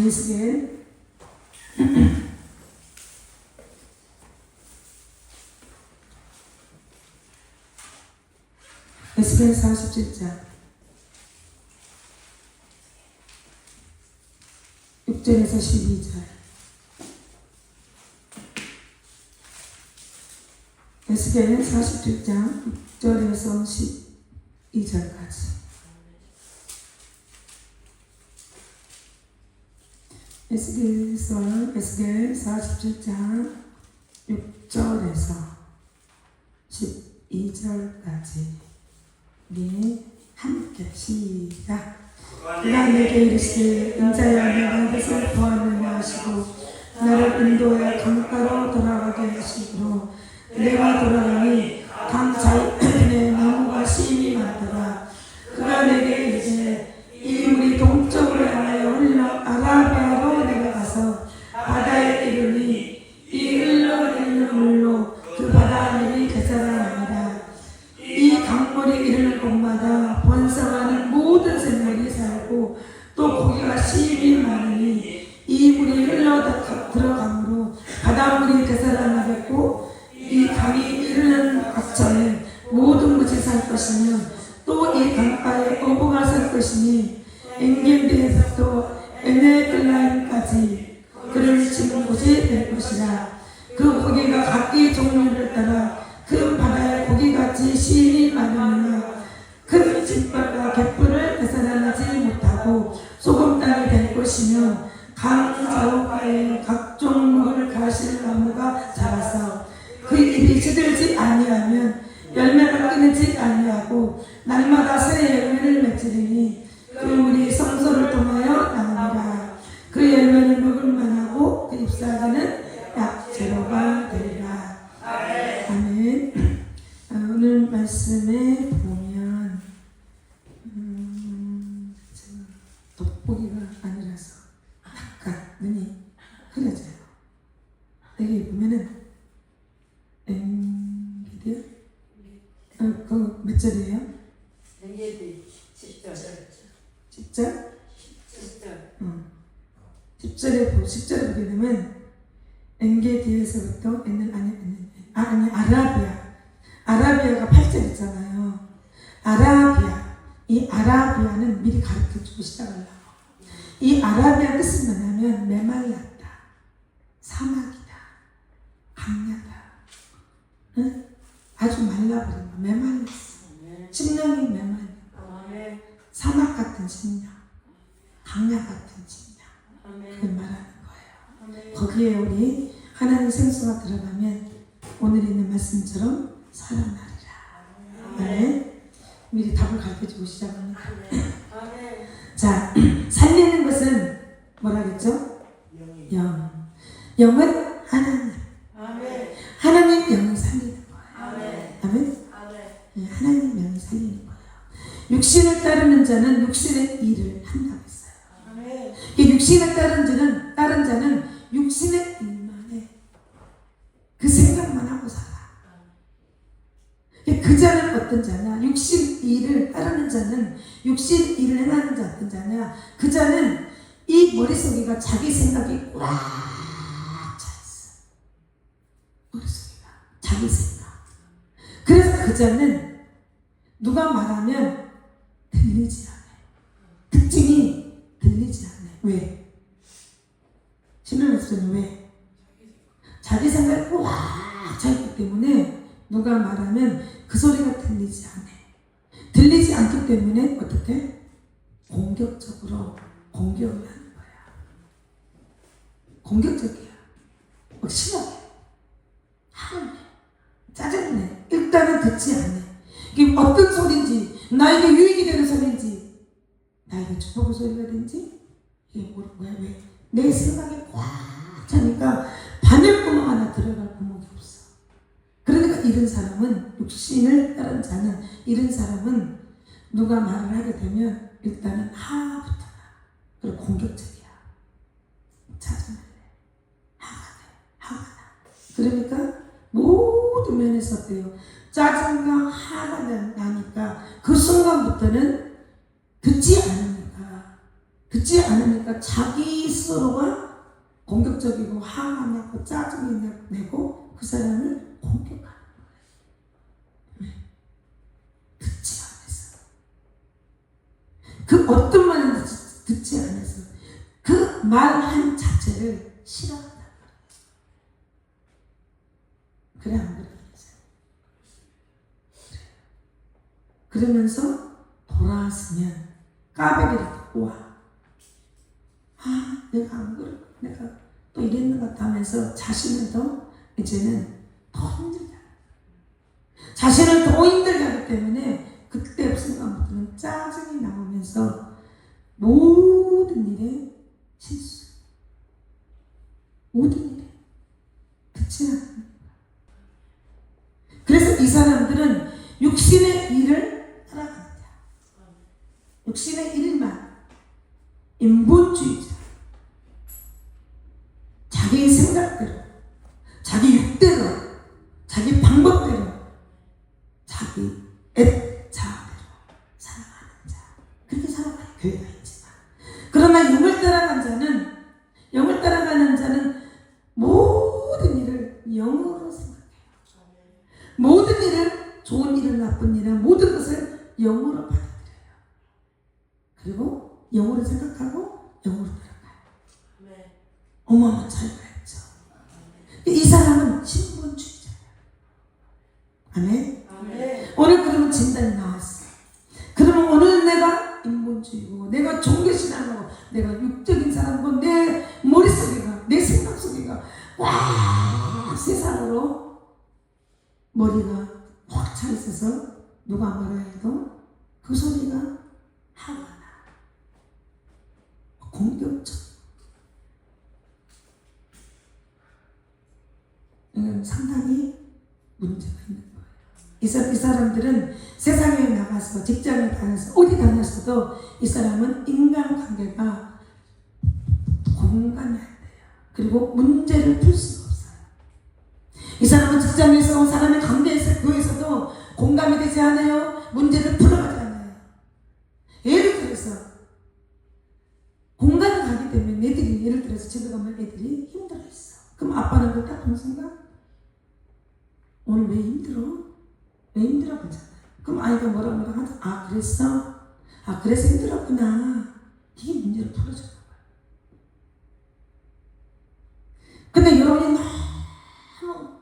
에스겔 에스겔 47장 6절에서 12절. 에스겔 47장 6절에서 12절까지. 에스겔 47장 6절에서 12절까지. 우리 함께 시작. 그가 내게 이르시되 인자야 내가 뜻을 보았느냐 하시고 나를 인도해 강가로 돌아가게 하시고 내가 돌아가니 강 좌우편에 나무가 심이 많더라. 그가 내게 이르시되 이 물이 동쪽으로 향하여 흘러 아라비아로 내려가서 바다에 이르니 이 흘러내리는 물로 그 바다 하늘이 개살아나니라. 이 강물이 이르는 곳마다 번성하는 모든 생물이 살고 또 고기가 심이 많으니 이 물이 흘러 들어가므로 바닷물이 되살아나겠고 이 강이 이르는 각처에 모든 것이 살 것이며 또 이 강가에 어부가 살 것이니 엔게디에서부터 에네글라임까지 그를 치는 곳이 될 것이라. 그 고기가 각기 종류를 따라 그 바다의 고기같이 심이 많으며 큰 집밥과 갯불을 되살아나지 못하고 소금 땅이 될 것이며 강 좌우가에 각종 물 가실 나무가 자라서 그 잎이 시들지 아니하면 열매가 끊이지 아니하고 날마다 새 열매를 맺으리니 그 물이 성소를 통하여 나오니라. 그 열매는 먹을 만하고 그 잎사귀는 약재료가 되리라. 아멘. 오늘 말씀에 보면 돋보기가 아니라서 약간 눈이 흐려져요. 여기 보면은 엔게디야? 그 몇 절이에요? 엔게디 10절. 10절? 10절. 10절에 보게 되면 엔게디에서부터 아라비아가 8절 있잖아요. 이 아라비아는 미리 가르쳐주고 시작하려고. 이 아라비아 뜻은 뭐냐면 메말랐다, 사막이다, 강야다, 응? 아주 말라버린 거, 메말랐어. 심령이 메말라. 사막 같은 심령, 강야 같은 심령. 그걸 말하는 거예요. 거기에 우리 하나님 생수가 들어가면 오늘 있는 말씀처럼 살아나리라. 아멘. 미리 답을 가르쳐주고 시작합니다. 자, 살리는 것은 뭐라겠죠? 영은 하나님. 하나님 영이 살리는 거예요. 아멘. 하나님 영이 살리는 거예요. 육신을 따르는 자는 육신의 일을 한다고 했어요. 육신을 따른 자는 육신의 일만 해. 그 생각만 하고 살아. 그 자는 어떤 자냐? 육신 일을 따르는 자는, 육신 일을 행하는 자 어떤 자냐? 그 자는 이 머릿속에가 자기 생각이 꽉 차있어. 머릿속에가 자기 생각. 그래서 그 자는 누가 말하면 들리지 않아요. 특징이 들리지 않아요. 왜? 신뢰했어요. 왜? 자기 생각이 꽉 차있기 때문에 누가 말하면 그 소리가 들리지 않아요. 들리지 않기 때문에 어떻게? 공격적으로 공격을 하는 거야. 공격적이야. 막 심하게. 하네. 짜증내. 일단은 듣지 않네. 이게 어떤 소리인지, 나에게 유익이 되는 소리인지, 나에게 축복의 소리가 되는지, 이게 뭐야, 왜? 내 생각이 꽉 차니까 바늘구멍 하나 들어갈 구멍이 없어. 그러니까 이런 사람은, 육신을 따른 자는, 이런 사람은 누가 말을 하게 되면 일단은 하부터 나. 그리고 공격적이야. 짜증날래. 화가 나. 그러니까 모든 면에서 어때요? 짜증과 화가 나니까 그 순간부터는 듣지 않으니까 듣지 않으니까 자기 스스로가 공격적이고 화가 나고 짜증이 내고 그 사람을 공격하는 거예요. 듣지 않아서. 그 어떤 말을 듣지 않아서 그 말한 자체를 싫어한다. 그래 안 그래? 그러면서 돌아왔으면 까베기를 듣고 와. 아, 내가 안 그래. 내가 또 이랬는 것 같다 하면서 자신을 더 이제는 더 힘들게 하는 거야. 자신을 더 힘들게 하기 때문에 그때 순간부터는 짜증이 나오면서 모든 일에 실수. 모든 일에 듣지 않는 거야. 그래서 이 사람들은 육신의 일을 따라간다. 육신의 일만 인본주의자. 자기 생각대로, 자기 육대로, 자기 방법대로, 자기 애자대로 살아가는 자. 그렇게 살아가는 교회가 있지만, 그러나 영을 따라가는 자는 모든 일을 영으로 생각해요. 모든 일을, 좋은 일을, 나쁜 일을, 모든 것을 영으로 받아들여요. 그리고 영으로 생각하고 영으로 따라가요. 어마어마한 차이가 있죠. 이 사람은 신분주의자예요. 아멘? 오늘 그러면 진단이 나왔어요. 그러면 오늘 내가 인본주의고, 내가 종교신앙이고, 내가 육적인 사람이고, 내 머릿속에가, 내 생각 속에가 와 세상으로 머리가 확 차 있어서 누가 뭐라 해도 그 소리가 화가 나. 공격적. 이건 상당히 문제가 있는 거예요. 이 사람들은 세상에 나가서 직장을 다녀서 어디 다녔어도 이 사람은 인간관계가 공감이 안 돼요. 그리고 문제를 풀 수가 없어요. 이 사람은 직장에서 사람의 관계에서 교회에서도 공감이 되지 않아요. 문제를 풀어가지 않아요. 예를 들어서 공감이 가기 때문에 애들이, 예를 들어서 집에 가면 애들이 힘들어했어. 그럼 아빠는 그 딱 보는 순간 오늘 왜 힘들어? 왜 힘들어? 보잖아요. 그럼 아이가 뭐라 하죠? 아 그랬어? 아 그래서 힘들었구나. 이게 문제를 풀어주는 거예요. 근데 여러분이 너무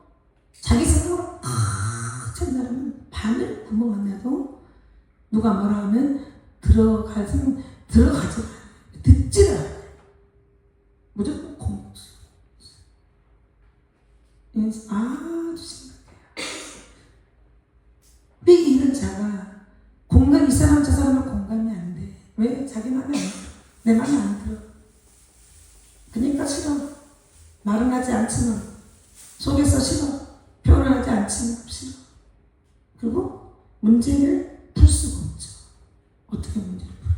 자기 생각으로 찬 사람은 바늘 구멍 안 나도 누가 뭐라 하면 들어가지 듣지를 않아요. 무조건 공격수. 아주 심각해요. 이런 자가 이 사람 저 사람은 공감이 안 돼. 왜? 자기 맘에 안 들어. 내 맘에 안 들어. 그러니까 싫어. 말은 하지 않지만 속에서 싫어. 표현하지 않지만 싫어. 그리고 문제를 풀 수가 없죠. 어떻게 문제를 풀어요?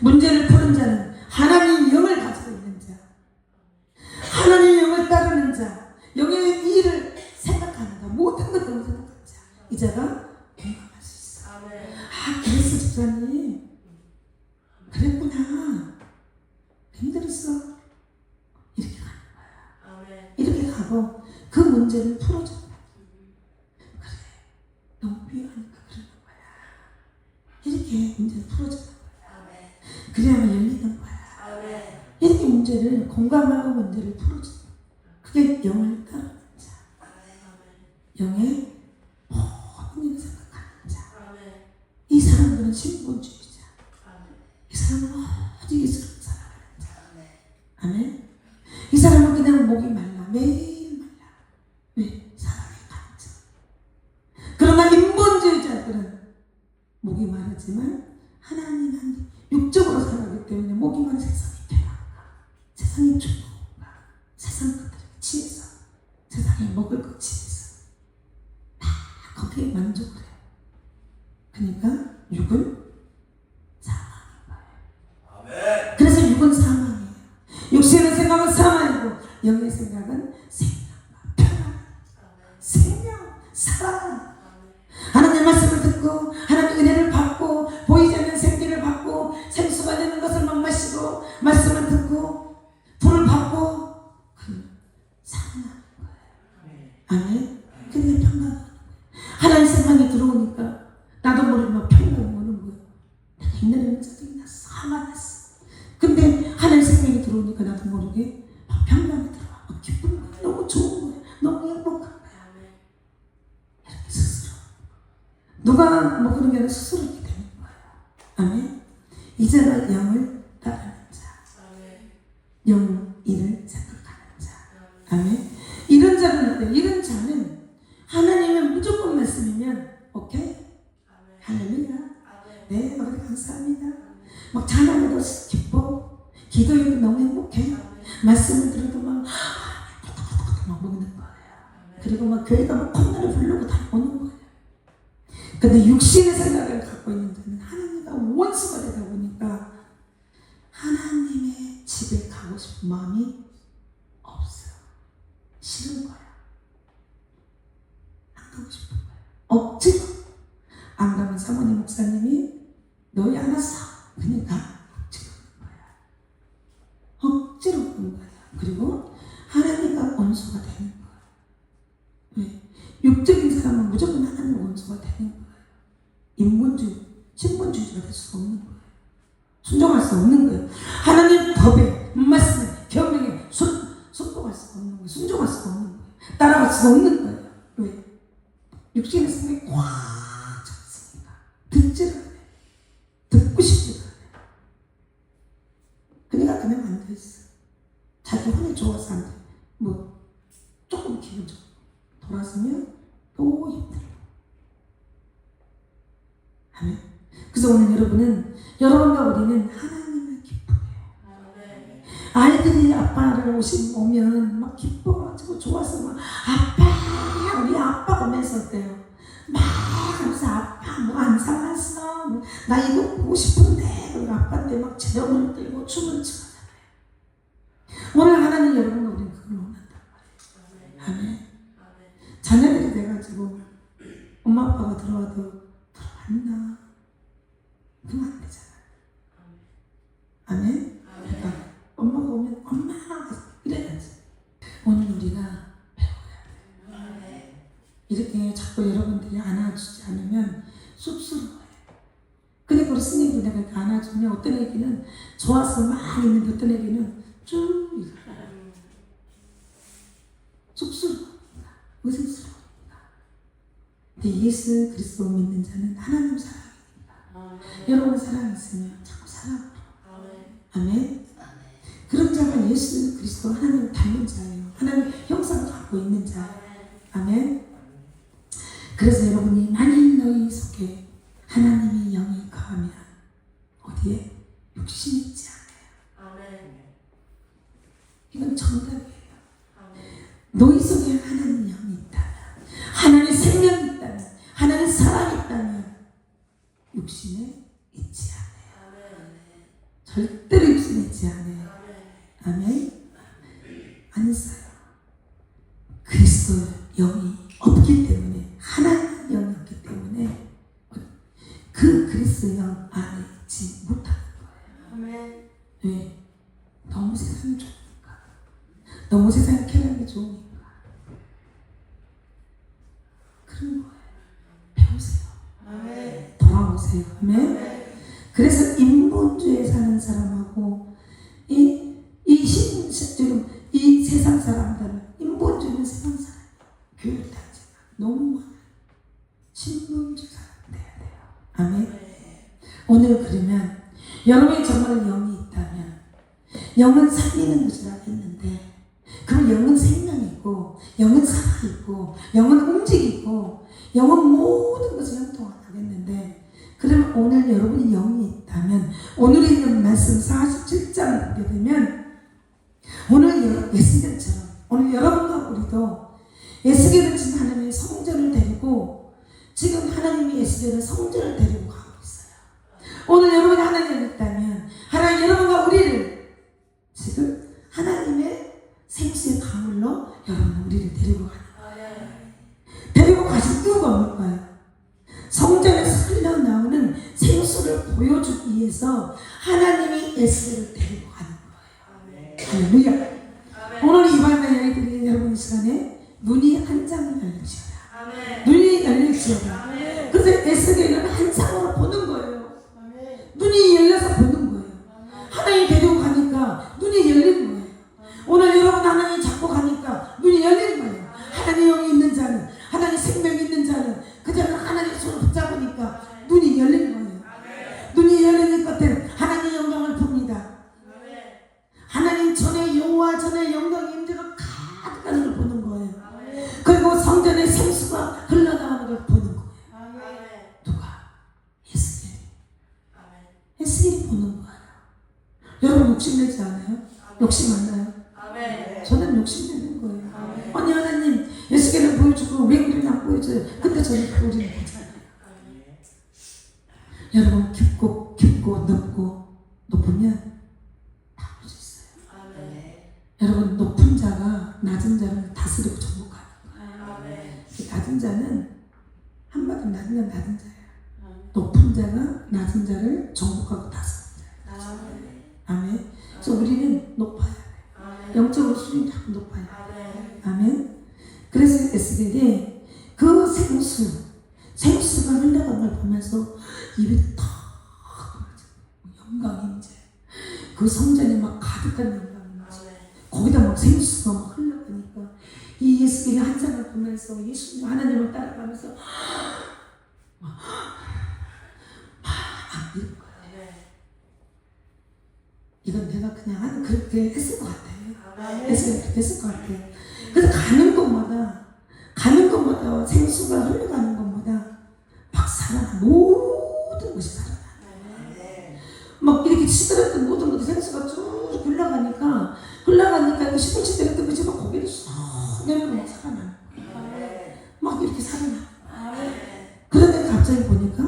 문제를 푸는 자는 하나님 영을 가지고 있는 자, 하나님 영을 따르는 자, 영의 일을 생각하는 자, 모든 것을 생각하는 자, 이 자가 공감할 수 있어. 아 그랬어 집사님, 그랬구나, 힘들었어, 이렇게 가는 거야. 이렇게 가고 그 문제를 풀어줘. 그래, 너무 필요하니까 그러는 거야. 이렇게 문제를 풀어주는 거야. 그래야만 열리는 거야. 이렇게 문제를 공감하고 문제를 풀어주는 거야. 그게 영을 따르는 자. 영의 모든 일을 생각하는 자. 이 사람들은 신분주의자. 이 사람은 오직 예수를 살아가는 자. 아멘. 이 사람은 그냥 목이 말라. 매일 말라. 왜? 사랑에 가는 자. 그러나 인본주의자들은 목이 마르지만 하나님 육적으로 살아가기 때문에 목이 마른 세상이 편한가, 세상이 좋은가, 세상 것들에 취해서, 세상에 먹을 것 취해서 거기에 만족을 해요. 그러니까 육은 사망인 거예요. 그래서 육은 사망이에요. 육신의 생각은 사망이고 영의 생각은 생명과 평안, 생명, 사랑. 하나님의 말씀을 듣고 하나님의 은혜를 받고 보이지 않는 생기를 받고 생수가 되는 것을 막 마시고 말씀을 듣고 불을 받고 그러면 살아나는 거예요. 아멘. 근데 평강. 하나님 생각이 들어오니까 나도 모르게 막 평강이 오는 거예요. 내가 옛날에는 짜증이 났어. 화가 났어. 근데 하나님 생각이 들어오니까 나도 모르게 막 평강이 들어와. 막 기쁜 거예요. 너무 좋은 거예요. 너무 행복한 거예요. 이렇게 스스로. 누가 뭐 그런 게 아니라 스스로 이렇게 되는 거예요. 아멘. 이제는 영을 따르는 자. 영 일을 생각하는 자. 아멘. 이런 자는 어때요? 이런 자는 하나님은 무조건 말씀이면 오케이? 할렐루야. 네, 아버지 감사합니다. 막 찬양해도 기뻐. 기도해도 너무 행복해. 말씀을 들어도 막 먹는 거예요. 그리고 막 교회가 막 콧노래 부르고 다 오는 거예요. 근데 육신의 생각을 갖고 있는 자는 하나님과 원수가 되다 보니까 하나님의 집에 가고 싶은 마음이 없어요. 싫은 거야. 안 가고 싶은 거야. 억지로. 안 가면 사모님 목사님이 너희 안 왔어. 그러니까 억지로 오는 거야. 억지로 오는 거야. 그리고 하나님과 원수가 되는 거야. 왜? 육적인 사람은 무조건 하나님 원수가 되는 거야. 인본주의, 신본주의가 될 수가 없는 거예요. 순종할 수 없는 거예요. 하나님 법에, 말씀에, 계명에 순종할 수가 없는 거예요. 순종할 수가 없는 거예요. 따라갈 수가 없는 거예요. 왜? 육신의 생각이 꽉 찼으니까 듣지를 않아요. 듣고 싶지가 않아요. 그러니까 그냥 앉아있어. 자기 혼이 좋아서 안 돼. 뭐 조금 기분 좋고 돌아서면 또 힘들어. 아멘. 그래서 오늘 여러분과 우리는 하나님을 기뻐해요. 아이들이 아빠를 오면 막 기뻐가지고 좋아서 막 아빠 우리 아빠 오면서 어때요? 막 하면서 아빠 뭐 안 사왔어? 뭐, 나 이거 보고 싶은데 그리고 아빠한테 막 재롱을 들고 춤을 추잖아요. 오늘 하나님 여러분과 우리는 그걸 원한단 말이에요. 아멘. 자녀들이 돼가지고 엄마 아빠가 들어와도 들어왔나? 그러면 안 되잖아. 아멘? 그러니까 엄마가 오면 엄마 이래야지. 오늘 우리가 배워야 돼요. 이렇게 자꾸 여러분들이 안아주지 않으면 쑥스러워요. 근데 우리 스님들 내가 이렇게 안아주면 어떤 애기는 좋아서 막 있는데 어떤 애기는 쭉 쑥스러워합니다. 의심스러워합니다. 근데 예수 그리스도 믿는 자는 하나님 사랑입니다. 여러분 사랑 있으면 자꾸 사랑으로. 아멘. 그런 자가 예수 그리스도 하나님을 닮은 자예요. 하나님 형상을 갖고 있는 자. 아멘. 그래서 여러분이 만일 너희 속에 하나님의 영이 거하면 어디에? 육신이 있지 않아요. 이건 정답이에요. 너희 속에 하나님의 영이 있다면, 하나님의 생명이 있다면, 하나님의 사랑이 있다면 육신에 있지 않아요. 절대로 육신에 있지 않아요. 아멘. 안 있어요. 그리스도의 영이 없기 때문에, 하나님의 영이 없기 때문에 그 그리스도의 영 안에 있지 못하는 거예요. 왜? 너무 세상이 좋으니까. 너무 세상의 쾌락이 좋으니까. 그런 거예요. 배우세요. 돌아오세요. 아멘. 그래서 인본주의에 사는 사람하고 지금 이 세상 사람들은 인본주의는 세상 사람, 교회를 다니지만 너무 많아요. 신본주의 사람 돼야 돼요. 아멘. 오늘 그러면 여러분이 정말 영이 있다면, 영은 살리는 것이라 했는데, 그럼 영은 생명이고, 영은 살아있고, 영은 움직이고, 영은 모든 것을 형통하겠는데, 그러면 오늘 여러분이 영이 있다면, 오늘 있는 말씀 47장 보게 되면, 오늘 에스겔처럼, 오늘 여러분과 우리도 에스겔은 지금 하나님의 성전을 데리고, 지금 하나님이 에스겔은 성전을 데리고 가고 있어요. 오늘 여러분이 하나님이 있다면, 하나님 여러분과 우리를 지금 하나님의 생수의 강물로 여러분 우리를 데리고 가는 거예요. 데리고 가신 이유가 뭘까요? 성전에서 흘러나오는 생수를 보여주기 위해서 하나님이 에스겔을 데리고 가는 거예요. 할렐루야. 오늘 이 밤에 아이들이 여러분 이 시간에 눈이 한 장을 열리시오라. 눈이 열리시오라. 그래서 에스겔은 한 장으로 보는 거예요. 눈이 열려서 보는 거예요. 하나님 데리고 가니까 눈이 열린 거예요. 오늘 여러분 하나님 잡고 가니까 눈이 열린 거예요. 하나님 영이 있는 자는, 하나님 생명이 있는 자는, 그 자는 하나님 손을 붙잡으니까 눈이 열린 거예요. 눈이 열리는 것들은 하나님의 영광을 봅니다. 하나님 전에 여호와 전에 영광의 임재가 가득한 걸 보는 거예요. 그리고 성전의 생수가 흘러나가는 걸 보는 거예요. 누가? 에스겔이. 에스겔이 보는 거예요. 여러분 욕심내지 않아요? 욕심 안 나요? 저는 욕심내는 거예요. 아니 하나님 에스겔을 보여주고 왜 우리는 안 보여줘요? 근데 저는 보여주는 거잖아요. 여러분 깊고 높으면 다 볼 수 있어요. 여러분 높은 자가 낮은 자를 다스리고 정복하는 거예요. 낮은 자는 한마디로 낮은 자예요. 높은 자가 낮은 자를 정복하고 다스리는 자예요. 아멘. 그래서 우리는 높아야 돼요. 영적으로 수준이 자꾸 높아야 돼요. 아멘. 그래서 에스겔이 그 생수가 흘러가는 걸 보면서 입이 탁 영광인지 그 성전이 막 가득한 영광인지 거기다 막 생수가 막 흘러가니까 이 에스겔이 한 장을 보면서 예수님 하나님을 따라가면서 이런 거예요. 이건 내가 그냥 그렇게 했을 것 같아요. 에스겔이 그렇게 했을 것 같아요. 그래서 가는 곳마다 생수가 흘러가는 곳마다 막 살아나 모든 것이 살아나. 막 이렇게 시들었던 모든 것이 생수가 쭉 흘러가니까 그 시들시들했던 것이 막 고개를 쏙 내밀고 막 살아나. 막 이렇게 살아나. 그런데 갑자기 보니까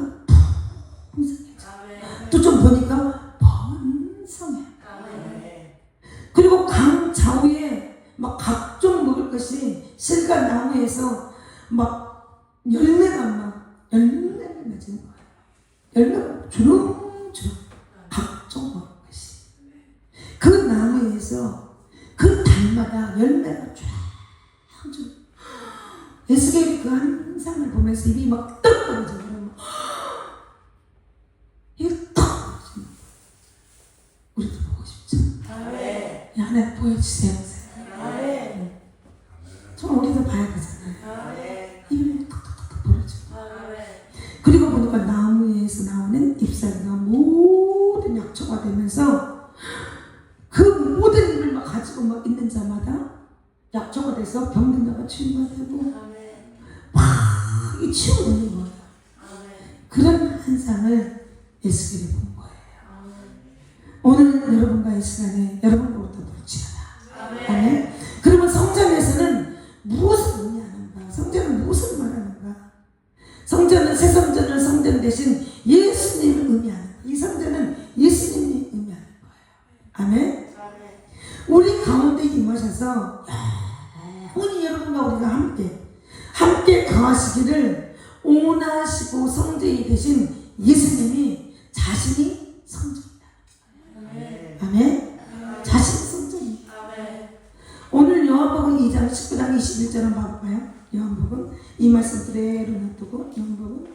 풍성해져. 또 좀 보니까 번성해. 그리고 강 좌우에 막 각종 먹을 것이 실과 나무에서 막 열매가 맺은 거예요. 열매가 주렁주렁 각종 먹을 것이. 그 나무에서 그 달마다 열매가 쫙. 에스겔이 그 한 상을 보면서 입이 막 떡 떨어져. 입이 떡 떨어져. 우리도 보고 싶죠? 하나님 보여주세요. 좀 우리도 봐야 되잖아요. 입이 톡톡톡 벌어져. 그리고 보니까 나무에서 나오는 잎사귀가 모든 약초가 되면서 그 모든 입을 막 가지고 막 있는 자마다 약초가 돼서 병든 자가 치유가 되고 막 이 치유되는 거예요. 그런 한상을 에스겔이 본 거예요. 오늘 여러분과 이 시간에 여러분으로부터 볼지어다. 아멘. 그러면 성전에서는 무엇을 의미하는가? 성전은 무엇을 말하는가? 성전은 새 성전을 성전 대신 예수님을 의미하는 거예요. 이 성전은 예수님이 의미하는 거예요. 아멘. 우리 가운데 임하셔서 영원히 여러분과 우리가 함께 거하시기를 원하시고 성전이 되신 예수님이 자신이 성전이다. 아멘. 자신이 성전이다. 오늘 요한복음 2장 19장 21절 한번 봐볼까요? 요한복음 이 말씀 그대로 놔두고 요한복음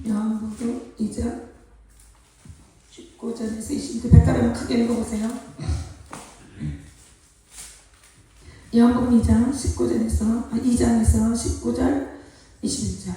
요한복음 2장 19절에서 20절 백가람 크게 읽어보세요. 요한복음 2장에서 19절 21절.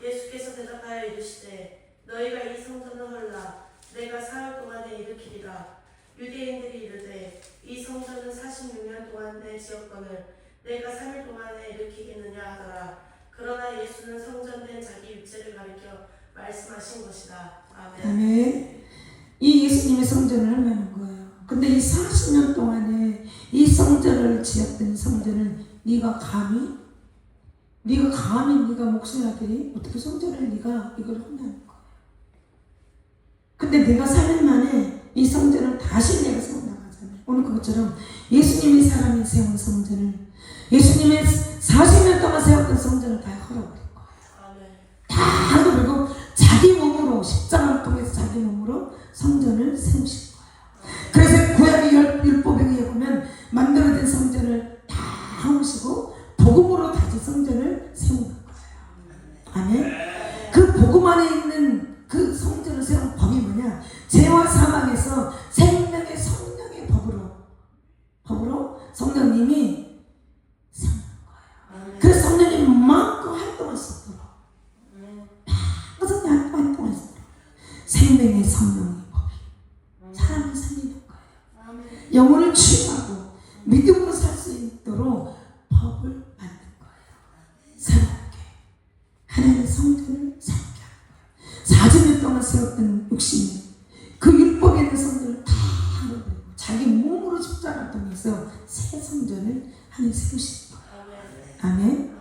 예수께서 대답하여 이르시되 너희가 이 성전을 헐라 내가 사흘 동안에 일으키리라. 유대인들이 이르되 이 성전은 46년 동안 내 지었거늘 내가 3일 동안에 일으키겠느냐 하더라. 그러나 예수는 성전된 자기 육체를 가리켜 말씀하신 것이다. 아멘. 아멘. 이 예수님의 성전을 하려는 거예요. 근데 이 40년 동안에 이 성전을 지었던 성전을 네가 감히 네가 목숨의 아들이 어떻게 성전을 네가 이걸 하냐는 거예요. 근데 내가 3일 만에 이 성전을 다시 내가 세워나가잖아요. 오늘 그것처럼 예수님이 사람이 세운 성전을 예수님의 40년 동안 세웠던 성전을 다 헐어버린 거예요. 아멘. 다 헐어버리고 자기 몸으로 십자가를 통해서 자기 몸으로 성전을 세우신 거예요. 그래서 구약의 율법에 의해 보면 만들어진 성전을 다 하시고 복음으로 다시 성전을 세우는 거예요. 아멘. 그 복음 안에 있는 그 성전을 세운 법이 뭐냐? 죄와 사망에서 생명의 성령의 법으로 성령님이 세우는 거예요. 그래서 성령님이 마음껏 활동할 수 있도록 성령님 활동할 수 있도록 생명의 성령의 법이 사람을 살리는 거예요. 영혼을 치유하고 믿음으로 살 수 있도록 법을 만든 거예요. 새롭게 하나님의 성전을 세우게 하는 거예요. 40년 동안 세웠던 60년 그 율법에 있는 성전을 다 헐어버리고 자기 몸으로 십자가를 통해서 새 성전을 하나님 세우신 거예요. 아멘.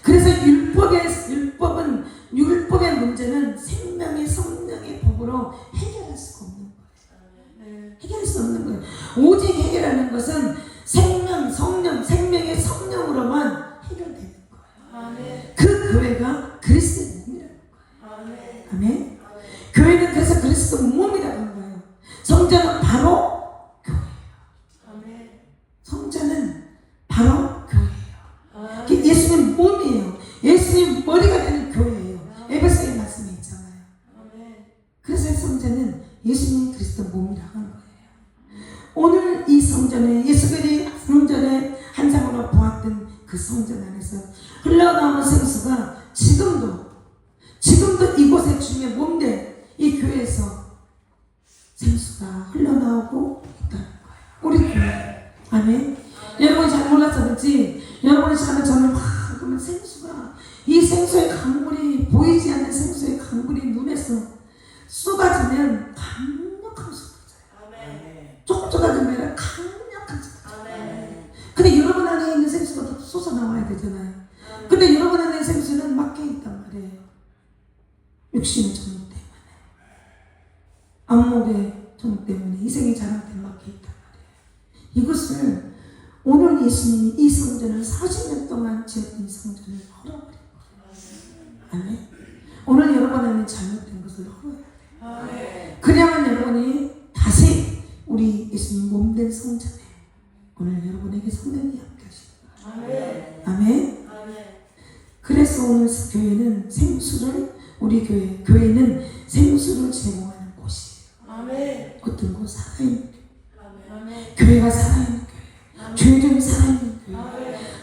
그래서 율법의 문제는 생명의 성령의 법으로 해결할 수가 없는 거예요. 해결할 수 없는 거예요. 오직 해결하는 것은 생명, 성령, 생명의 성령으로만 해결되는 거예요. 그 교회가 그리스도의 몸이라는 거예요. 아멘. 교회는 그래서 그리스도 몸이라고 하는 거예요. 성전은 바로 교회예요. 성전은 바로 교회예요. 예수님 몸이에요. 예수님 머리가 되는 교회예요. 에베소의 말씀에 있잖아요. 그래서 성전은 예수님 그리스도 몸이라고 하는 거예요. 오늘 이 성전에 예수님이 성전에 한 장으로 보았던 그 성전 안에서 흘러나오는 생수가 지금도 이곳에 주의 몸된 이 교회에서 생수가 흘러나오고 있다는 거예요. 우리 교회. 아멘. 여러분이 잘 몰라서 그렇지 여러분이 잘하면 저는 그러면 생수가 이 생수의 강물이 보이지 않는 생수의 강물이 눈에서 쏟아지면 강력한 쏟아져요. 조금 쏟아지면 아니라 강력한 쏟아져요. 근데 여러분 안에 있는 생수가 더 쏟아나와야 되잖아요. 근데 여러분 안에 있는 생수는 막혀있단 말이에요. 육신의 정욕 때문에, 안목의 정욕 때문에, 이생의 자랑 때문에 막혀있단 말이에요. 이것을 오늘 예수님이 이 성전을 40년 동안 지었던 이 성전을 헐어버린 거예요. 아멘. 오늘 여러분 안에 잘못된 것을 헐어야 돼요. 그래야만 여러분이 다시 우리 예수님 몸된 성전에 오늘 여러분에게 성령이 함께 하시는 거예요. 아멘. 그래서 오늘 교회는 생수를 우리 교회는 생수를 제공하는 곳이에요. 어떤 곳? 살아있는 교회. 교회가 살아있는 교회. 죄종이 살아있는 교회.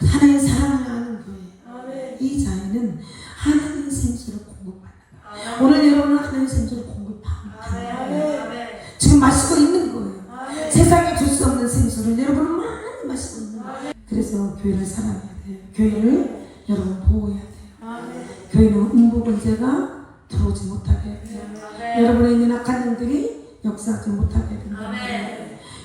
하나님의 사랑을 아는 교회. 이 자리는 하나님의 생수를 공급하는 거예요. 오늘 여러분은 하나님의 생수를 공급하는 거예요. 지금 마시고 있는 거예요. 세상에 줄 수 없는 생수를 여러분은 많이 마시고 있는 거예요. 그래서 교회를 사랑해야 돼요. 교회를 여러분 보호해야 돼요. 교회는 음부권세가 들어오지 못하게 해야 돼요. 여러분에 있는 악한 영들이 역사하지 못하게 해야 된다.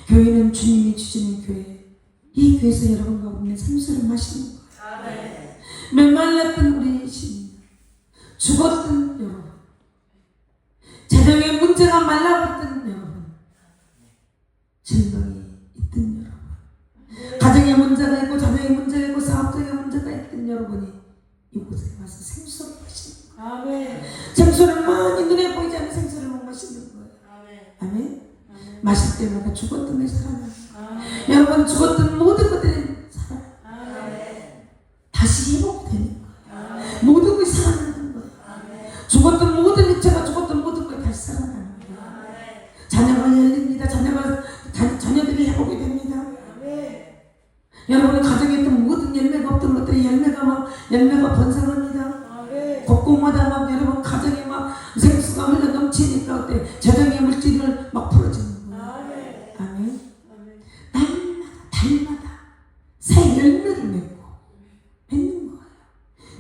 교회는 주님이 주시는 교회. 이 교회에서 여러분과 우리는 생수를 마시는 거예요. 메말랐던 우리 시민, 죽었던 여러분, 재정의 문제가 말라붙던 여러분, 질병이 있던 여러분, 가정의 문제가 있고 자녀의 문제가 있고 사업적인 문제가 있던 여러분이 이곳에 와서 생수를 마시는 거예요. 생수를 많이 눈에 보이지 않는 생수를 못 마시는 거예요. 아멘. 마실 때마다 죽었던 게 살아나요. 여러분 죽었던 모든 것들이 살아나요. 다시 회복이 되는 거예요. 모든 것이 살아나는 거예요. 죽었던 모든 육체가 죽었던 모든 것이 다시 살아나는 거예요. 자녀가 열립니다. 자녀들이 회복이 됩니다. 여러분의 가정에 있던 모든 열매가 없던 것들이 열매가 번성합니다. 곳곳마다 막 여러분 가정에 막 생수가 흘러 넘치니까 그때 재정의 물질을 막 풀어주는 거예요. 아멘. 달마다 새 열매를 맺는 거예요.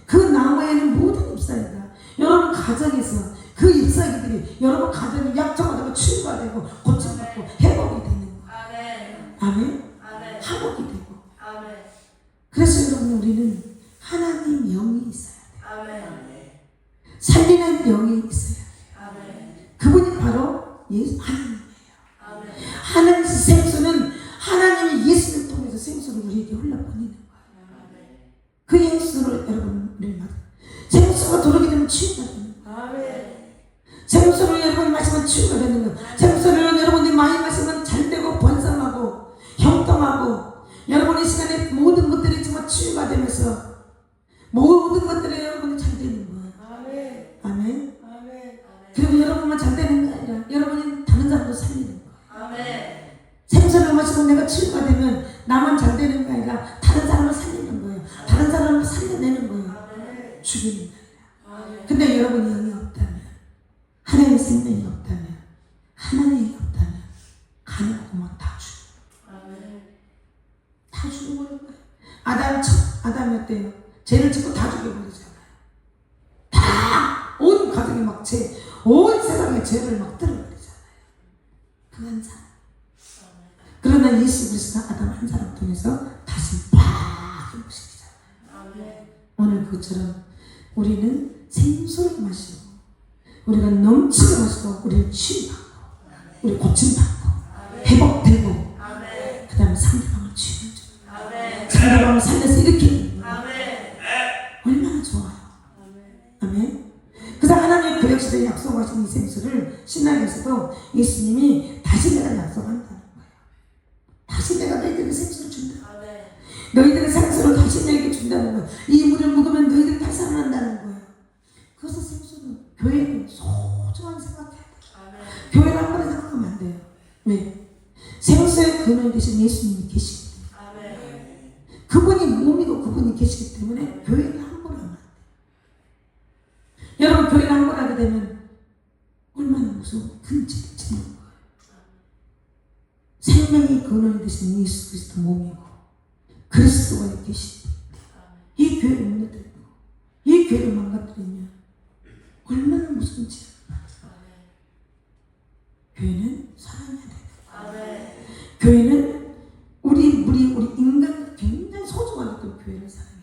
그 나무에는 모든 잎사귀가 여러분 가정에서 그 잎사귀들이 여러분 가정이 약정하고 치유가 되고 고침받고 회복이 되는 거예요. 아멘. 회복이 되고. 그래서 여러분 우리는 하나님 영이 있어야 돼요. 살리는 영이 있어야 돼요. 그분이 바로 하나님이에요. 하나님 생수는 하나님이 예수를 통해서 생수를 우리에게 흘러보내는 거예요. 그 예수를 여러분 마시면 치유가 되는 거예요. 아멘. 생수를 여러분이 마시면 치유가 되는 거예요. 생수를 여러분이 많이 마시면 잘 되고 번성하고 형통하고 여러분의 시간에 모든 것들이 정말 치유가 되면서 모든 것들이 여러분이 잘 되는 거예요. 아멘. 아멘. 아멘. 그리고 여러분만 잘 되는 게 아니라 여러분이 다른 사람도 살리는 거예요. 아멘. 생수를 마시고 내가 치유가 되면 나만 잘 되는 게 아니라 다른 사람을 살리는 거예요. 다른 사람을 살려내는 거예요. 아멘. 죽이는 게 아니라. 아멘. 근데 여러분이 영이 없다면, 하나님의 생명이 없다면, 하나님이 없다면 가능하고만 다 죽어. 아멘. 다 죽어버린 거예요. 아담이었대요. 죄를 짓고 다 죽여버리잖아요. 다 온 가정이 막 온 세상에 죄를 막 들어버리잖아요. 그 한 사람. 그러나 예수 그리스도가 아담 한 사람 통해서 다시 팍 회복시키잖아요. 아멘. 오늘 그것처럼 우리는 생수를 마시고 우리가 넘치게 마시고 우리를 치유받고 우리 고침받고 회복되고 아멘. 그 다음에 상대방을 치유해주고 아멘. 상대방을 살려서 일으키는 거예요. 아멘. 얼마나 좋아요. 아멘. 아멘. 그래서 하나님의 구약시대에 약속하신 이 생수를 신약에서도 예수님이 다시 내가 약속한다는 거예요. 다시 내가 너희들에게 생수를 준다. 아멘. 너희들의 생수를 다시 너희에게 준다는 거예요. 이 물을 먹으면 너희들이 다시 살아난다는 거예요. 그래서 생수는 교회는 소중하게 생각해야 돼요. 아멘. 교회를 한 번에 생각하면 안 돼요. 왜? 생수의 근원이 되신 예수님이 계시기 때문에. 아멘. 그분이 몸이고 그분이 계시기 때문에 교회를 한 번에 하면 안 돼요. 여러분 교회를 한 번 하게 되면 얼마나 무서운 근질을 짓는 거예요. 생명의 근원이 되신 예수 그리스도 몸이고 그리스도가 계시기 때문에 이 교회를 무너뜨리고 이 교회를 망가뜨리면 얼마나 무서운지. 교회는 사랑해야 돼요. 아멘. 교회는 우리 인간을 굉장히 소중하게 또 교회를 사랑해요.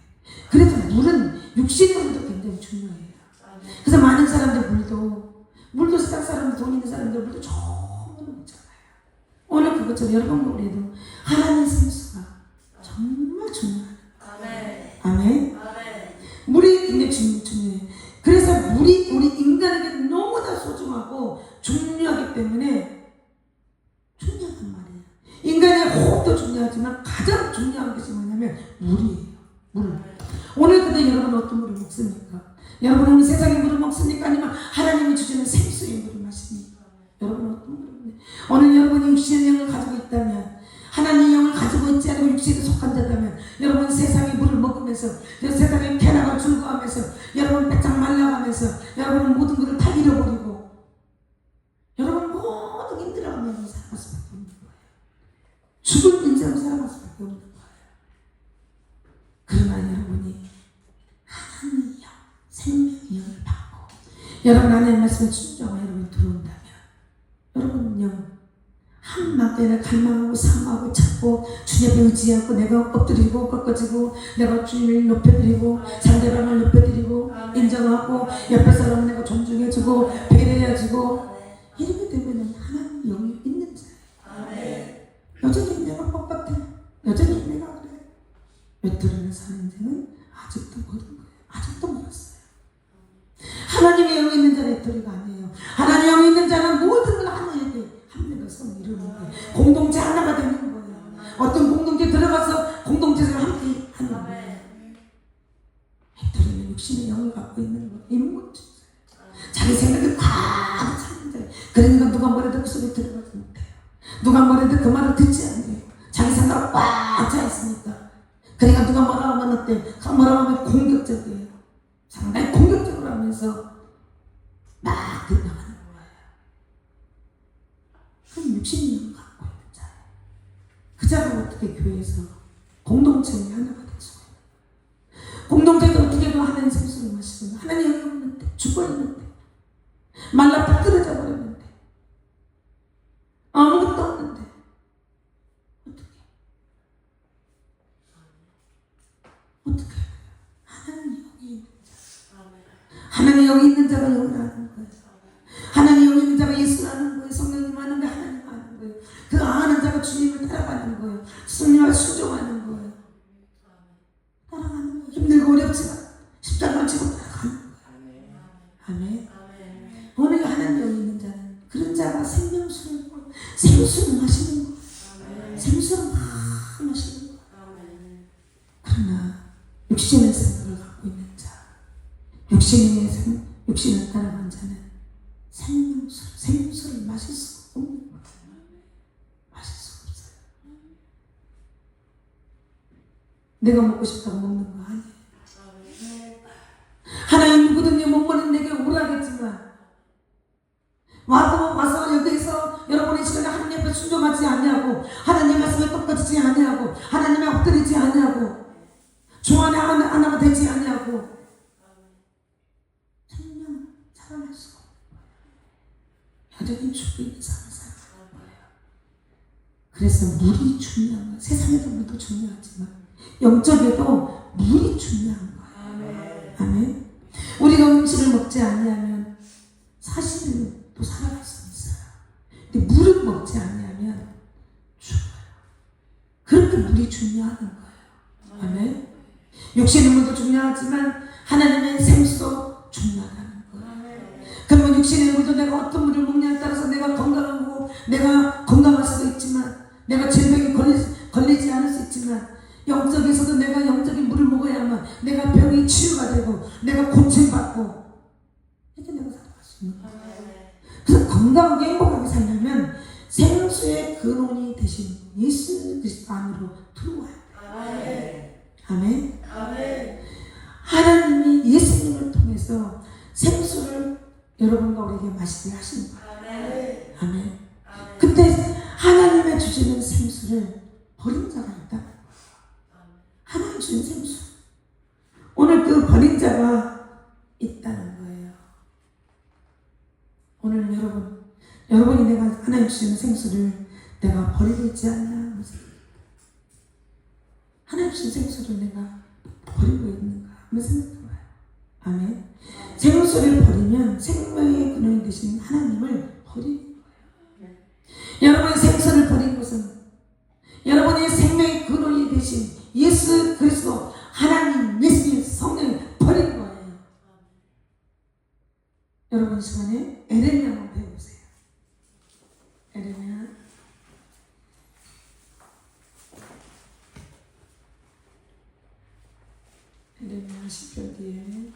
그래서 물은 육신으로도 굉장히 중요해요. 그래서 많은 사람들 물도 세상 사람들 돈 있는 사람들 물도 좋은 물 먹잖아요. 오늘 그것처럼 여러분 우리도 하나님의 생수가 정말 중요해요. 아멘. 아멘. 아멘. 물이 굉장히 중요해요. 그래서 물이 우리 인간에게 너무나 소중하고 중요하기 때문에 중요한 말이에요. 인간의 호흡도 중요하지만 가장 중요한 것이 뭐냐면 물이에요. 물. 오늘 근데 여러분 어떤 물을 먹습니까? 여러분은 세상의 물을 먹습니까? 아니면 하나님이 주시는 생수의 물을 마십니까? 여러분은 어떤 물을 먹습니까? 오늘 여러분이 육신의 영을 가지고 있다면 하나님의 영을 가지고 있지 않고 육신에 속한 자다면 여러분 세상의 물을 먹으면서 세상의 쾌락을 즐거워하면서 여러분 빼짝 말라가면서 여러분은 모든 것을 다 잃어버리고 여러분 모든 힘들어가면서 살아갈 수밖에 없는 거예요. 죽은 인생으로 살아갈 수밖에 없는 거예요. 그러나 여러분이 하나님의 영, 생명의 영을 받고 여러분 안에 말씀에 순종하고 여러분이 들어온다면 여러분은 영 한마디를 갈망하고 사모하고 찾고 주님을 의지하고 내가 엎드리고 꺾어지고 내가 주님을 높여드리고 상대방을 높여드리고 인정하고 옆에 사람을 내가 존중해주고 배려해주고 이렇게 되면 하나님 영이 있는 자예요. 아멘. 여전히 내가 뻑뻑해. 여전히 내가 그래. 외톨이는 사는 인생은 아직도 모르는 거예요. 아직도 멀었어요. 하나님의 영이 있는 자는 외톨이가 아니에요. 하나님의 영이 있는 자는 모든 걸 하나님께 합력을 성 이루는 거예요. 공동체 하나가 되는 거예요. 어떤 공동체 들어가서 공동체를 함께 하는 거예요. 외톨이는 육신의 영을 갖고 있는 거예요. 인문주의. 자기 생각이 꽉 차는 자예요. 그러니까 누가 뭐래도 그 소리 들어가지 못해요. 누가 뭐래도 그 말을 듣지 않아요. 자기 생각 꽉 차 있으니까. 그러니까 누가 뭐라 하면 어때? 뭐라 하면 공격적이에요. 상당히 공격적으로 하면서 막 등장하는 거예요. 그럼 육신의 영을 갖고 있는 자예요. 그 자가 어떻게 교회에서 공동체의 하나가 될 수가 있어요. 공동체도 어떻게 하나님 생수를 마시고 하나님 영이 없는데 죽어있는데 말라 빠뜨려져 버렸는데 아무것도 없는데 어떻게 하나님 영이 있는 자 하나님 영이 있는 자가 영을 아는 거예요. 하나님 영이 있는 자가 예수를 아는 거예요. 성령님 아는 거 하나님 아는 거예요. 그 아는 자가 주님을 따라가는 거예요. 주님을 순종하는 거예요. 따라가는 거예요. 힘들고 어렵지만 십자가를 지고 따라가는 거예요. 생수를 마시는 거예요. 생수를 막 마시는 거예요. 그러나 육신의 생각을 갖고 있는 자, 육신을 따라간 자는 생수를 마실 수가 없는 거예요. 마실 수가 없어요. 내가 먹고 싶다고 먹는 거 아니에요. 하나님 누구든지 목마른 내게 오라겠지만 와서 여기에서 여러분의 시간에 하나님 앞에 순종하지 아니하고 하나님 말씀에 똑같지 아니하고 하나님의 엎드리지 아니하고 주 안에 하나가 되지 아니하고 생명 살아날 수가 없는 거예요. 여전히 죽고 있는 삶을 살아가는 거예요. 그래서 물이 중요한 거예요. 세상에도 물도 중요하지만 영적에도 물이 중요한 거예요. 아멘. 우리가 음식을 먹지 아니하면 사실은 또 살아갈 수 있어요. 근데 물을 먹지 않으면 죽어요. 그렇게 물이 중요한 거예요. 아멘. 육신의 물도 중요하지만 하나님의 생수도 중요하다는 거예요. 그러면 육신의 물도 내가 어떤 물을 먹냐에 따라서 내가 건강하고 내가 건강할 수도 있지만 내가 질병이 걸리지 않을 수 있지만 영적에서도 내가 영적인 물을 먹어야만 내가 병이 치유가 되고 내가 고침받고 이렇게 내가 살아갈 수 있는 거예요. 그래서 건강하게 행복하게 살려면 생수의 근원이 되신 예수 그리스도 안으로 들어와야 돼요. 아멘. 아멘. 하나님이 예수님을 통해서 생수를 여러분과 우리에게 마시게 하시는 거예요. 아멘. 근데 하나님의 주시는 생수를 버린 자가 있다는 거예요. 하나님 주신 생수. 오늘 그 버린 자가 있다는 거예요. 오늘 여러분이 내가 하나님 주시는 생수를 내가 버리고 있지 않나? 하나님 주신 생수를 내가 버리고 있는가? 한번 생각해봐요. 아멘. 생수를 버리면 생명의 근원이 되신 하나님을 버리는 거예요. 여러분의 생수를 버린 것은 여러분의 생명의 근원이 되신 예수 그리스도 하나님 예수님 성령을 버린 거예요. 여러분 시간에 에레미야 한번 배워보세요. 에레미야 10절 뒤에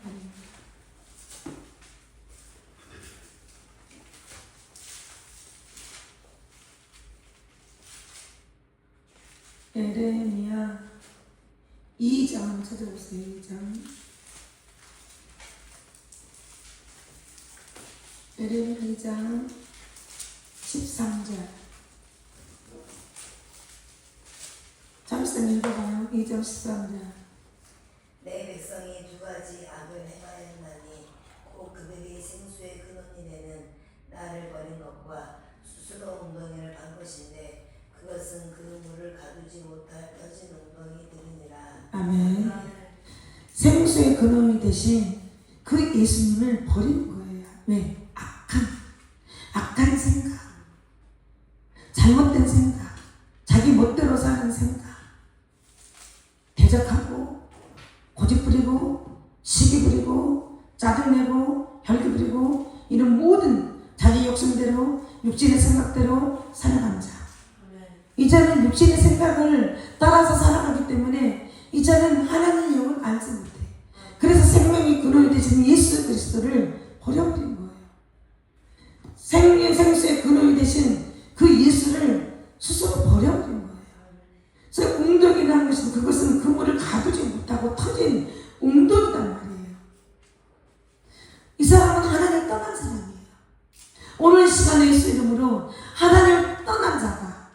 에레미야 2장 찾아보세요. 2장 에레미야 2장 13절 잠시만 읽어봐요. 2장 13절 내 백성이 두 가지 악을 행하였나니 곧 그들이 생수의 근원이 되는 나를 버린 것과 스스로 웅덩이를 판 것인데 그것은 그 물을 가두지 못할 터진 웅덩이들이니라. 아멘. 생수의 근원이 되신 그 예수님을 버리는 거예요. 왜? 악한 생각, 잘못된 생각, 자기 멋대로 사는 생각, 대적하고 고집 부리고 시기 부리고 짜증내고 혈기 부리고 이런 모든 자기 욕심대로 육신의 생각대로 살아가는 자. 이제는 육신의 생각을 따라서 살아가기 때문에 이제는 하나님의 영을 알지 못해. 그래서 생명의 근원이 되신 예수 그리스도를 버려버린 거예요. 생수의 근원이 되신 그 예수를 스스로 버려버린 거예요. 그래서 웅덩이라는 것은 그것은 그 물을 가두지 못하고 터진 웅덩이란 말이에요. 이 사람은 하나님을 떠난 사람이에요. 오늘 시간에 예수 이름으로 하나님을 떠난 자가,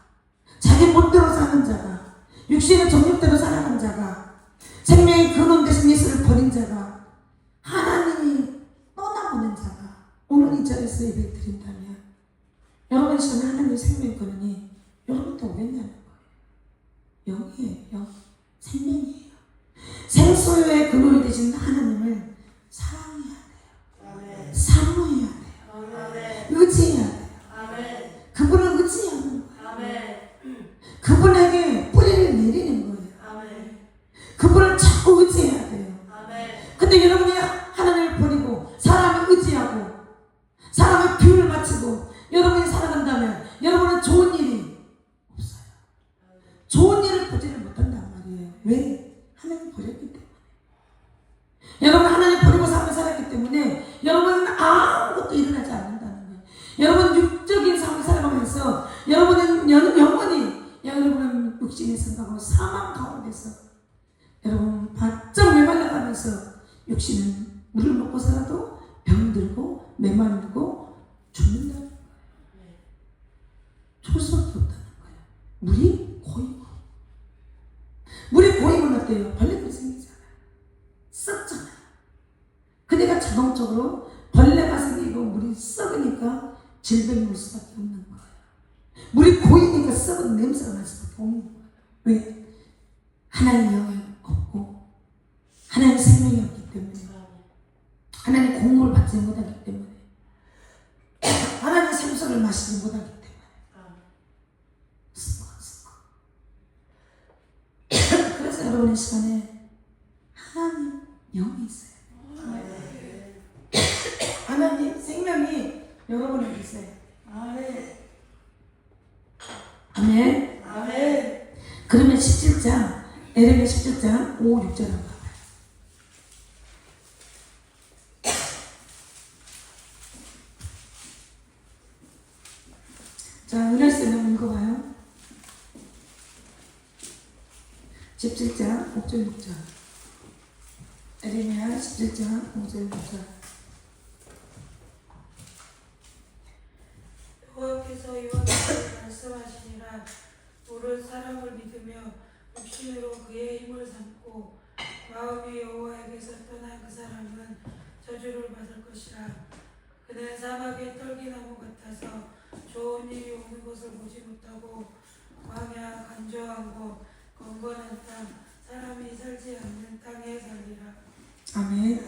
자기 멋대로 사는 자가, 육신의 정욕대로 살아가는 자가, 생명의 근원 되신 예수를 버린 자가, 하나님이 떠나보낸 자가 오늘 이 자리에서 예배를 드린다면 여러분 시간에 하나님의 생명의 근원이 여러분도 오겠냐는 거예요. 영이에요. 생명이에요. 생수의 근원이 되신 하나님을 사랑해야 돼요. 사모해야 돼요. 의지해야 돼요. 그분을 의지하는 거예요. 그분에게 뿌리를 내리는 거예요. 그분을 자꾸 의지해야 돼요. 근데 여러분이 하나님을 버리고 사람을 의지하고 사람의 비유를 마치고 여러분이 살아간다면 여러분은 좋은 일이 생각하고 사망 가운데서 여러분 바짝 메말라가면서 육신은 물을 먹고 살아도 병들고 메마르고 죽는다는 거예요. 죽을 수밖에 없다는 거예요. 물이 고이고, 물이 고이면 어때요? 벌레가 생기잖아요. 썩잖아요. 그러니까 자동적으로 벌레가 생기고 물이 썩으니까 질병이 올 수밖에 없는 거예요. 물이 고이니까 썩은 냄새가 날 수밖에 없는 거예요. 왜? 하나님 영이 없고 하나님 생명이 없기 때문에, 하나님 공급을 받지 못하기 때문에, 하나님 생수를 마시지 못하기 때문에 그래서 여러분 이 시간에 하나님 영이 있어요. 하나님 생명이 여러분에게 있어요. 아멘. 아멘. 그러면 17장, 에레미야 17장 5, 6절 한번 봐봐요. 자, 은혜쌤 한번 읽어봐요. 17장 5절 6절. 에레미야 17장 5절 6절. 여호와께서 이와 같이 말씀하시니라. 오른 사람을 믿으며 육신으로 그의 힘을 삼고 마음이 여호와에게서 떠난 그 사람은 저주를 받을 것이라. 그는 사막의 떨기나무 같아서 좋은 일이 오는 것을 보지 못하고 광야 간조한 곳 건건한 땅 사람이 살지 않는 땅에 살리라. 아멘.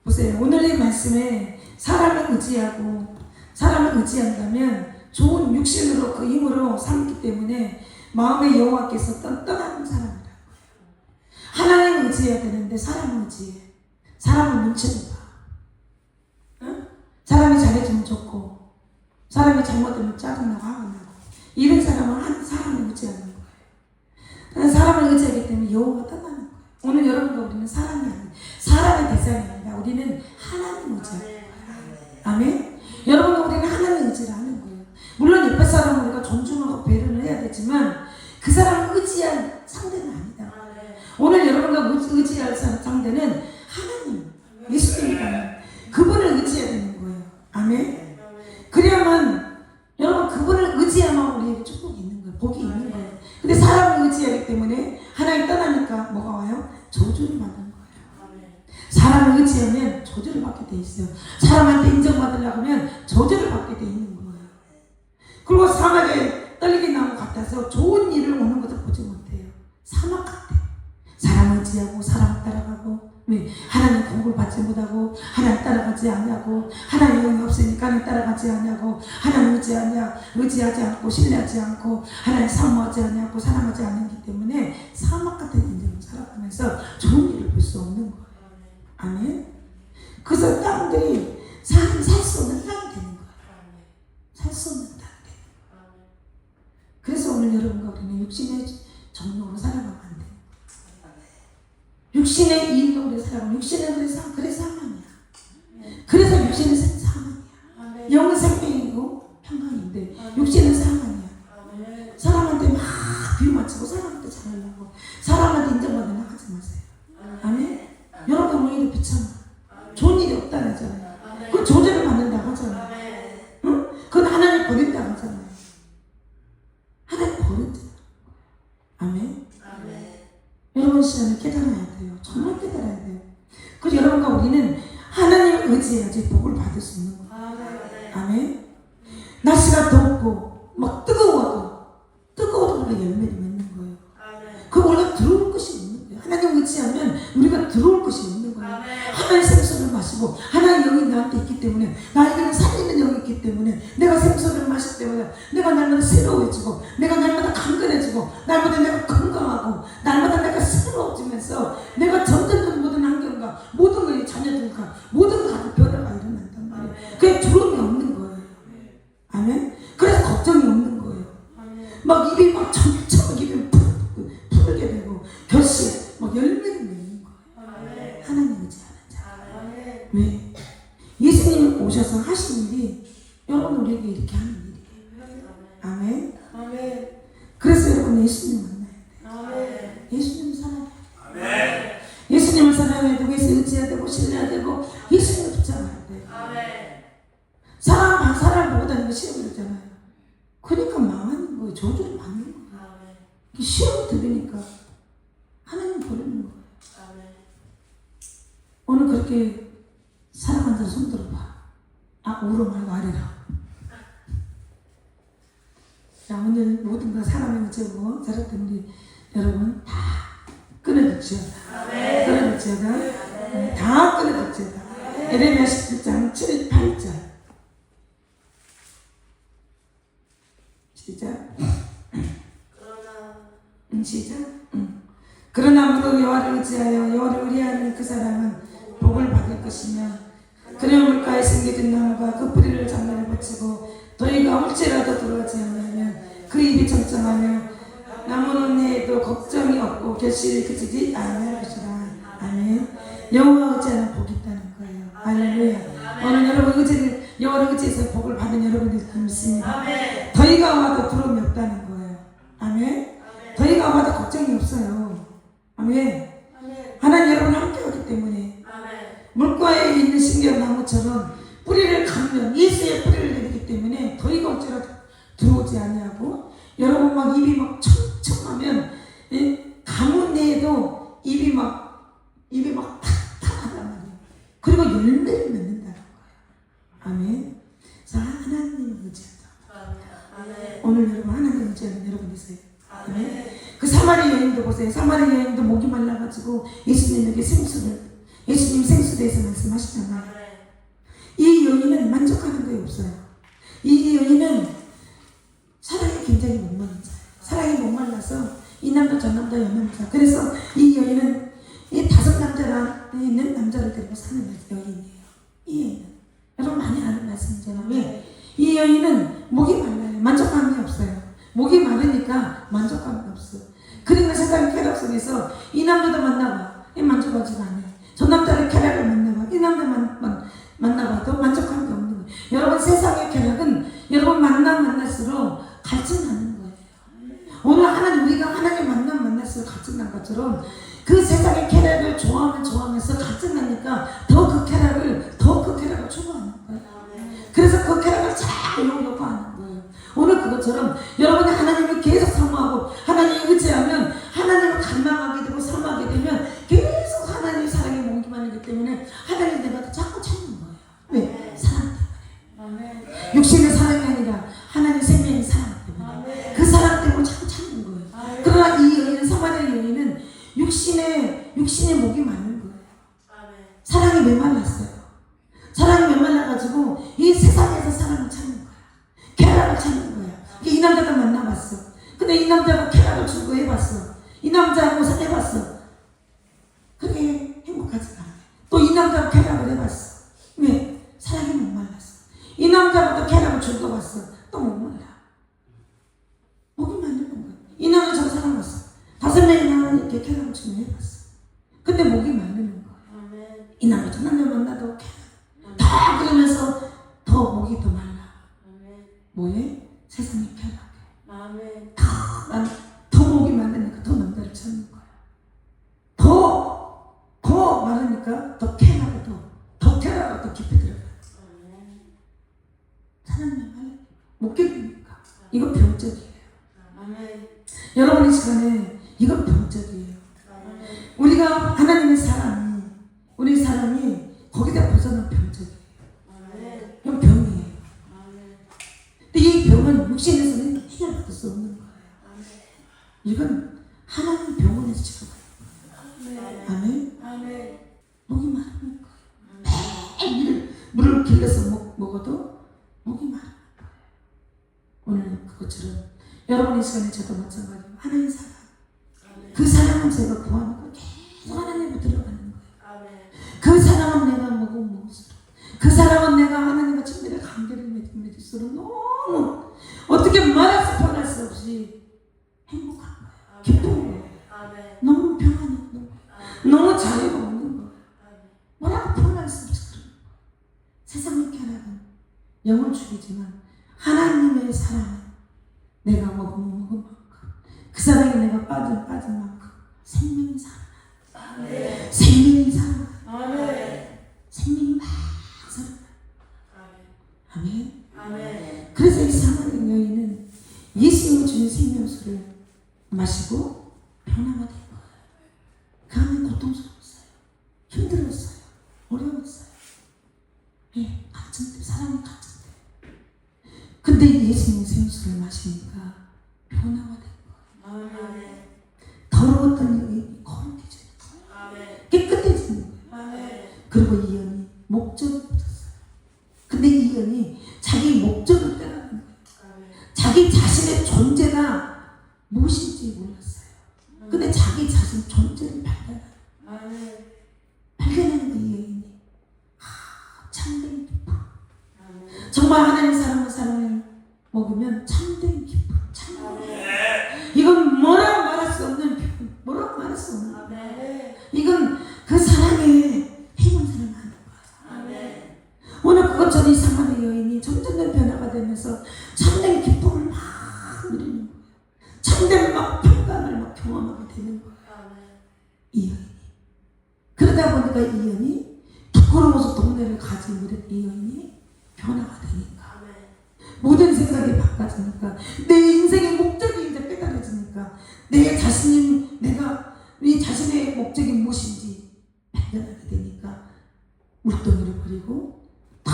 보세요. 오늘 이 말씀에 사람을 의지한다면 좋은 육신으로 그 힘으로 삼기 때문에 마음의 여호와께서 떠나는 사람이라고 해요. 하나님을 의지해야 되는데 사람을 의지해. 사람은 눈치를 봐. 응? 사람이 잘해주면 좋고, 사람이 잘못하면 짜증나고 화가 나고, 이런 사람은 사람을 의지하는 거예요. 사람을 의지하기 때문에 여호와가 떠나는 거예요. 오늘 여러분과 우리는 사람이 아니에요. 사람의 대상이 아니라 우리는 하나님 의지하는 거예요. 아멘. 여러분과 우리는 하나님 의지를 하는 거예요. 물론 옆에 사람을 우리가 존중하고 배려를 해야 되지만 그 사람을 의지할 상대는 아니다. 오늘 여러분과 의지할 상대는 하나님, 예수님이다. 그분을 의지해야 되는 거예요. 아멘. 그래야만 여러분 그분을 의지하면 우리에게 축복이 있는 거예요. 복이 있는 거예요. 근데 사람을 의지하기 때문에 하나님 떠나니까 뭐가 와요? 저주를 받는 거예요. 사람을 의지하면 저주를 받게 돼 있어요. 사람한테 인정받으려고 하면 저주를 받게 돼 있는 거예요. 그리고 사막에 떨리기 나무 같아서 좋은 일을 오는 것을 보지 못해요. 사막 같아. 사람 의지하고 사람 따라가고, 왜? 하나님 공부를 받지 못하고 하나님 따라가지 않냐고, 하나님 영이 없으니까 하나님 따라가지 않냐고, 하나님 의지하지 않고 신뢰하지 않고 하나님 사모하지 않냐고 사랑하지 않기 때문에 사막 같은 인생을 살아가면서 좋은 일을 볼 수 없는 거예요. 아멘. 그래서 땅들이 사람이 살 수 없는 땅이 되는 거예요. 살 수 없는 땅이 되는 거예요. 그래서 오늘 여러분과 우리는 육신의 정욕으로 살아가면 안 돼요. 육신의 일로 우리 살아가면 육신은 그래 사망이야. 그래서 육신은 사망이야. 영은 생명이고 평강인데 육신은 사망이야. 사람한테 막 비유 맞추고 사람한테 잘하려고 사람한테 인정받으려고 하지 마세요. 아멘. 여러분 오히려 비참해. 좋은 일이 없다잖아요. 그 조절을 받는다고 하잖아요. 응? 그건 하나님 버린다고 하잖아요. 하나님 버린다고. 아멘. 여러분 시간을 깨달아야 돼요. 정말 깨달아야 돼요. 그래서 여러분과 우리는 하나님을 의지해야지 복을 받을 수 있는 거예요. 아멘. 날씨가 덥고 막 뜨거워도 우리가 열매를 맺는 거예요. 그 우리가 들어올 것이 있는 거예요. 하나님 의지하면 우리가 들어올 것이 있는 거예요. 하나님 생수를 마시고 하나님 영이 나한테 있기 때문에, 나에게는 살리는 영이 있기 때문에, 내가 생수를 마실 때마다 내가 날마다 새로워지고, 내가 날마다 강건해지고, 날마다 내가 건강하고, 날마다 내가 새로워지면서 내가 점점 모든 환경과 모든 것의 자녀들과 모든 가족 변화가 일어난단 말이에요. 그게 두려움이 없는 거예요. 아멘. 그래서 걱정이 없는 거예요. 막 입이 막 점점 입이 푸르게 되고 결실 막 열매를 맺는 거예요. 하나님 의지하는 자. 왜? 예수님 오셔서 하신 일이 여러분 우리에게 이렇게 하는 일이에요. 아멘. 그래서 여러분 예수님 만나요. 믿어야 되고 신뢰해야 되고 예수님을 붙잡아야 돼. 아멘. 사람 보고 다니는 거 시험이 되잖아요. 그러니까 망하는 거예요. 저주를 받는 거예요. 아멘. 시험이 들으니까 하나님 버리는 거예요. 아멘. 오늘 그렇게 사랑하는 사람 손 들어봐. 우로 말고 아래라. 자, 오늘 모든 거 사랑하는 저고 저렇게 우리 여러분 다 끊어졌지어다. 끊어졌지어다. 다 끊어졌지어다. 예레미야 17장 7, 8절. 시작. 시작. 그러나 무릇 여호와를 의지하여 여호와를 의뢰하는 그 사람은 복을 받을 것이며 그의 물가에 생겨진 나무가 그 뿌리를 장난에 붙이고 더위가 올지라도 들어오지 않으면 그 입이 청청하며 나무는 해에도 걱정이 없고 결실이 그치지 않을 것이라. 아멘. 여호와 의지하는 복이 있다는 거예요. 할렐루야. 오늘 여러분 여호와를 의지해서 복을 받은 여러분들 믿습니다. 더위가 와도 두려움이 없다는 거예요. 아멘. 더위가 와도 걱정이 없어요. 아멘. 하나님 여러분 함께하기 때문에 물가에 있는 신경나무처럼 뿌리를 감면 예수의 뿌리를 내리기 때문에 더위가 어찌라도 들어오지 않냐고. 여러분 막 입이 막 청청하면 가뭄 내에도 입이 막 탁탁하단 말이에요. 그리고 열매를 맺는다는 거예요. 아멘. 자, 하나님을 의지하자. 오늘 여러분 하나님을 의지하는 여러분이세요. 아멘. 그 사마리 여인도 보세요. 사마리 여인도 목이 말라가지고 예수님에게 예수님 생수대에서 말씀하시잖아요. 이 여인은 만족하는 게 없어요. 이 여인은 사랑이 굉장히 목마른 자예요. 사랑이 목말라서 이 남자 저 남자 여 남자. 그래서 이 여인은 이 5 남자가 있는 남자를 데리고 사는 여인이에요. 이 여인은 여러분 많이 아는 말씀이잖아요. 왜? 이 여인은 목이 말라요. 만족감이 없어요. 목이 마르니까 만족감이 없어요. 그러니까 세상 쾌락 속에서 이 남자도 만나봐. 만족하지가 않아요. 저 남자를 쾌락을 만나봐. 이 남자 만나봐도 만족한 게 없는 거예요. 여러분 세상의 쾌락은 여러분 만날수록 갈증나는 거예요. 오늘 우리가 하나님 만날수록 갈증난 것처럼 그 세상의 쾌락을 좋아하면서 갈증나니까 더 그 쾌락을 추구하는 거예요. 그래서 그 쾌락을 잘 요구하는 거예요. 오늘 그것처럼 여러분이 하나님을 계속 사모하고 하나님을 의지하면 하나님을 갈망하게 되고 사모하게 되면 계속 하나님의 사랑에 목이 마르기 때문에 하나님 내가 자꾸 찾는 거예요. 왜? 사랑 때문에. 육신의 사랑이 아니라 하나님의 생명의 사랑 때문에. 그 사랑 때문에 자꾸 찾는 거예요. 그러나 이 여인은 사마리아 여인은 육신의 목이 마른 거예요. 사랑이 메말랐어요. 사랑이 메말라가지고 이 세상에서 사랑을 찾는 거예요. 쾌락을 찾는 거예요. 이 남자도 만나봤어. 근데 이 남자하고 쾌락을 주고 해봤어. 이 남자하고 해봤어. 그게 행복하지가 않아요. 또 이 남자하고 쾌락을 해봤어. 왜? 사랑이 목말랐어. 이 남자하고 또 쾌락을 즐겨봤어. 또 목말라. 목이 말리는 거예요. 이 남자 저 사람 왔어. 5명이나 이렇게 쾌락을 주고 해봤어. 근데 목이 말리는 거예요. 이 남자 저 남자 만나도 쾌락. 다 그러면서 더 목이 더 말라. 뭐해? 세상이 쾌락해. 더 목이 말르니까 더 남자를 찾는 거야. 더 말르니까 더 쾌락을 더 쾌락을 더 깊이 들어가. 사랑이 말라. 못 견디니까. 이건 병적이에요. 여러분 이 시간에 이건 병적이에요. 우리가 하나님의 우리 사람이 거기다 벗어난 병적이에요. 이건 병이에요. 근데 이 병은 육신에서는 해결받을 수 없는 거예요. 이건 하나님 병원에서 치료받는 거예요. 아멘. 목이 마르는 거예요. 매일 물을 길러서 먹어도 목이 마르는 거예요. 오늘 그것처럼 여러분 이 시간에 저도 마찬가지로 하나님 사랑. 그 사랑은 제가 구하는 거 계속 하나님으로 들어가는 거예요. 그 사랑은 내가 먹을수록 그 사랑은 내가 하나님과 친밀한 관계를 맺을수록 너무 어떻게 말할 수 표현할 수 없이 행복한 거예요. 기쁜 거예요. 너무 평안이 없는 거예요. 너무 자유가 없는 거예요. 뭐라고 표현할 수 없이 그런 거예요. 세상의 쾌락은 영을 죽이지만 하나님의 사랑은 내가 먹은 만큼 그 사랑에 내가 빠진 만큼 생명이 살아나. 생명이 살아나. 생명수를 마시고 변화가 된 거예요. 그 안에 고통스러웠어요. 힘들었어요. 어려웠어요. 예, 갇힌데, 사랑이 갇힌데. 근데 예수님 생수를 마시니까 변화가 된 거예요. 아멘. 더러웠던 영이 거룩해지는 거예요. 아멘. 깨끗해지는 거예요. 아멘. 그리고 이 영이 목적이 없었어요. 근데 이 영이 자기 목적을 떠나는 거예요. 아멘. 자기 자신의 존재가 무엇인지 몰랐어요. 근데 자기 자신 존재를 발견하는 거, 이 여인이. 참된 기쁨. 정말 하나님 사람을 먹으면 참된 기쁨. 이건 뭐라고 말할 수 없는 기쁨. 뭐라고 말할 수 없는. 아멘. 이건 그 사랑의 행운 사랑 하는 거예요. 아멘. 오늘 그것처럼 이 사마리 여인이 점점 변화가 되면서 참된 기쁨을 막 누리는 거예요. 참된 막 평강을 막 경험하게 되는 거예요. 아멘. 이 여인이. 그러다 보니까 이 여인이 부끄러워서 동네를 가지 못한 이 여인이 변화가 되니까 아멘. 모든 생각이 바꿔지니까 내 인생의 목적이 이제 깨달아지니까 내 자신이 내가 이 자신의 목적이 무엇인지 발견하게 되니까 물동이를 버리고 다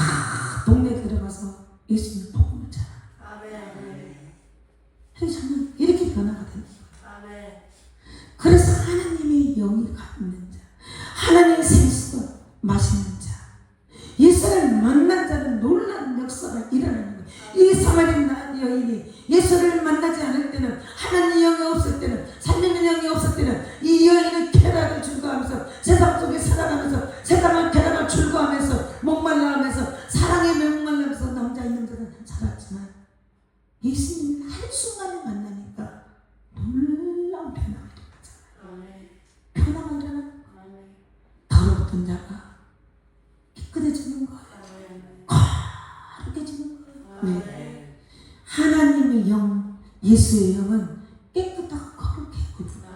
동네에 들어가서 예수님 복음을 전하. 아멘. 그래서 저는 이렇게 변화가 되는 거예요. 아멘. 그래서 하나님의 영이 갖는 자, 하나님의 생수가 마시는 자, 예수를 만난 자는 놀라운 역사가 일어나는 거예요. 이 사마리 여인이 예수를 만나지 않을 때는, 하나님의 영이 없을 때는, 살리는 영이 없을 때는 이 여인은 쾌락을 즐거워하면서 세상 속에 살아가면서 세상을 쾌락을 즐거워하면서 목말라하면서 사랑에 목말라하면서 남자 있는 데는 살았지만 예수님을 한순간에 만나니까 놀라운 변화가 일어나잖아요. 아멘. 변화가 일어나는 거예요. 아멘. 더러웠던 자가 깨끗해지는 거예요. 아멘. 깨끗해지는 거예요. 아멘. 네. 하나님의 영, 예수의 영은 깨끗하고 거룩해거든요.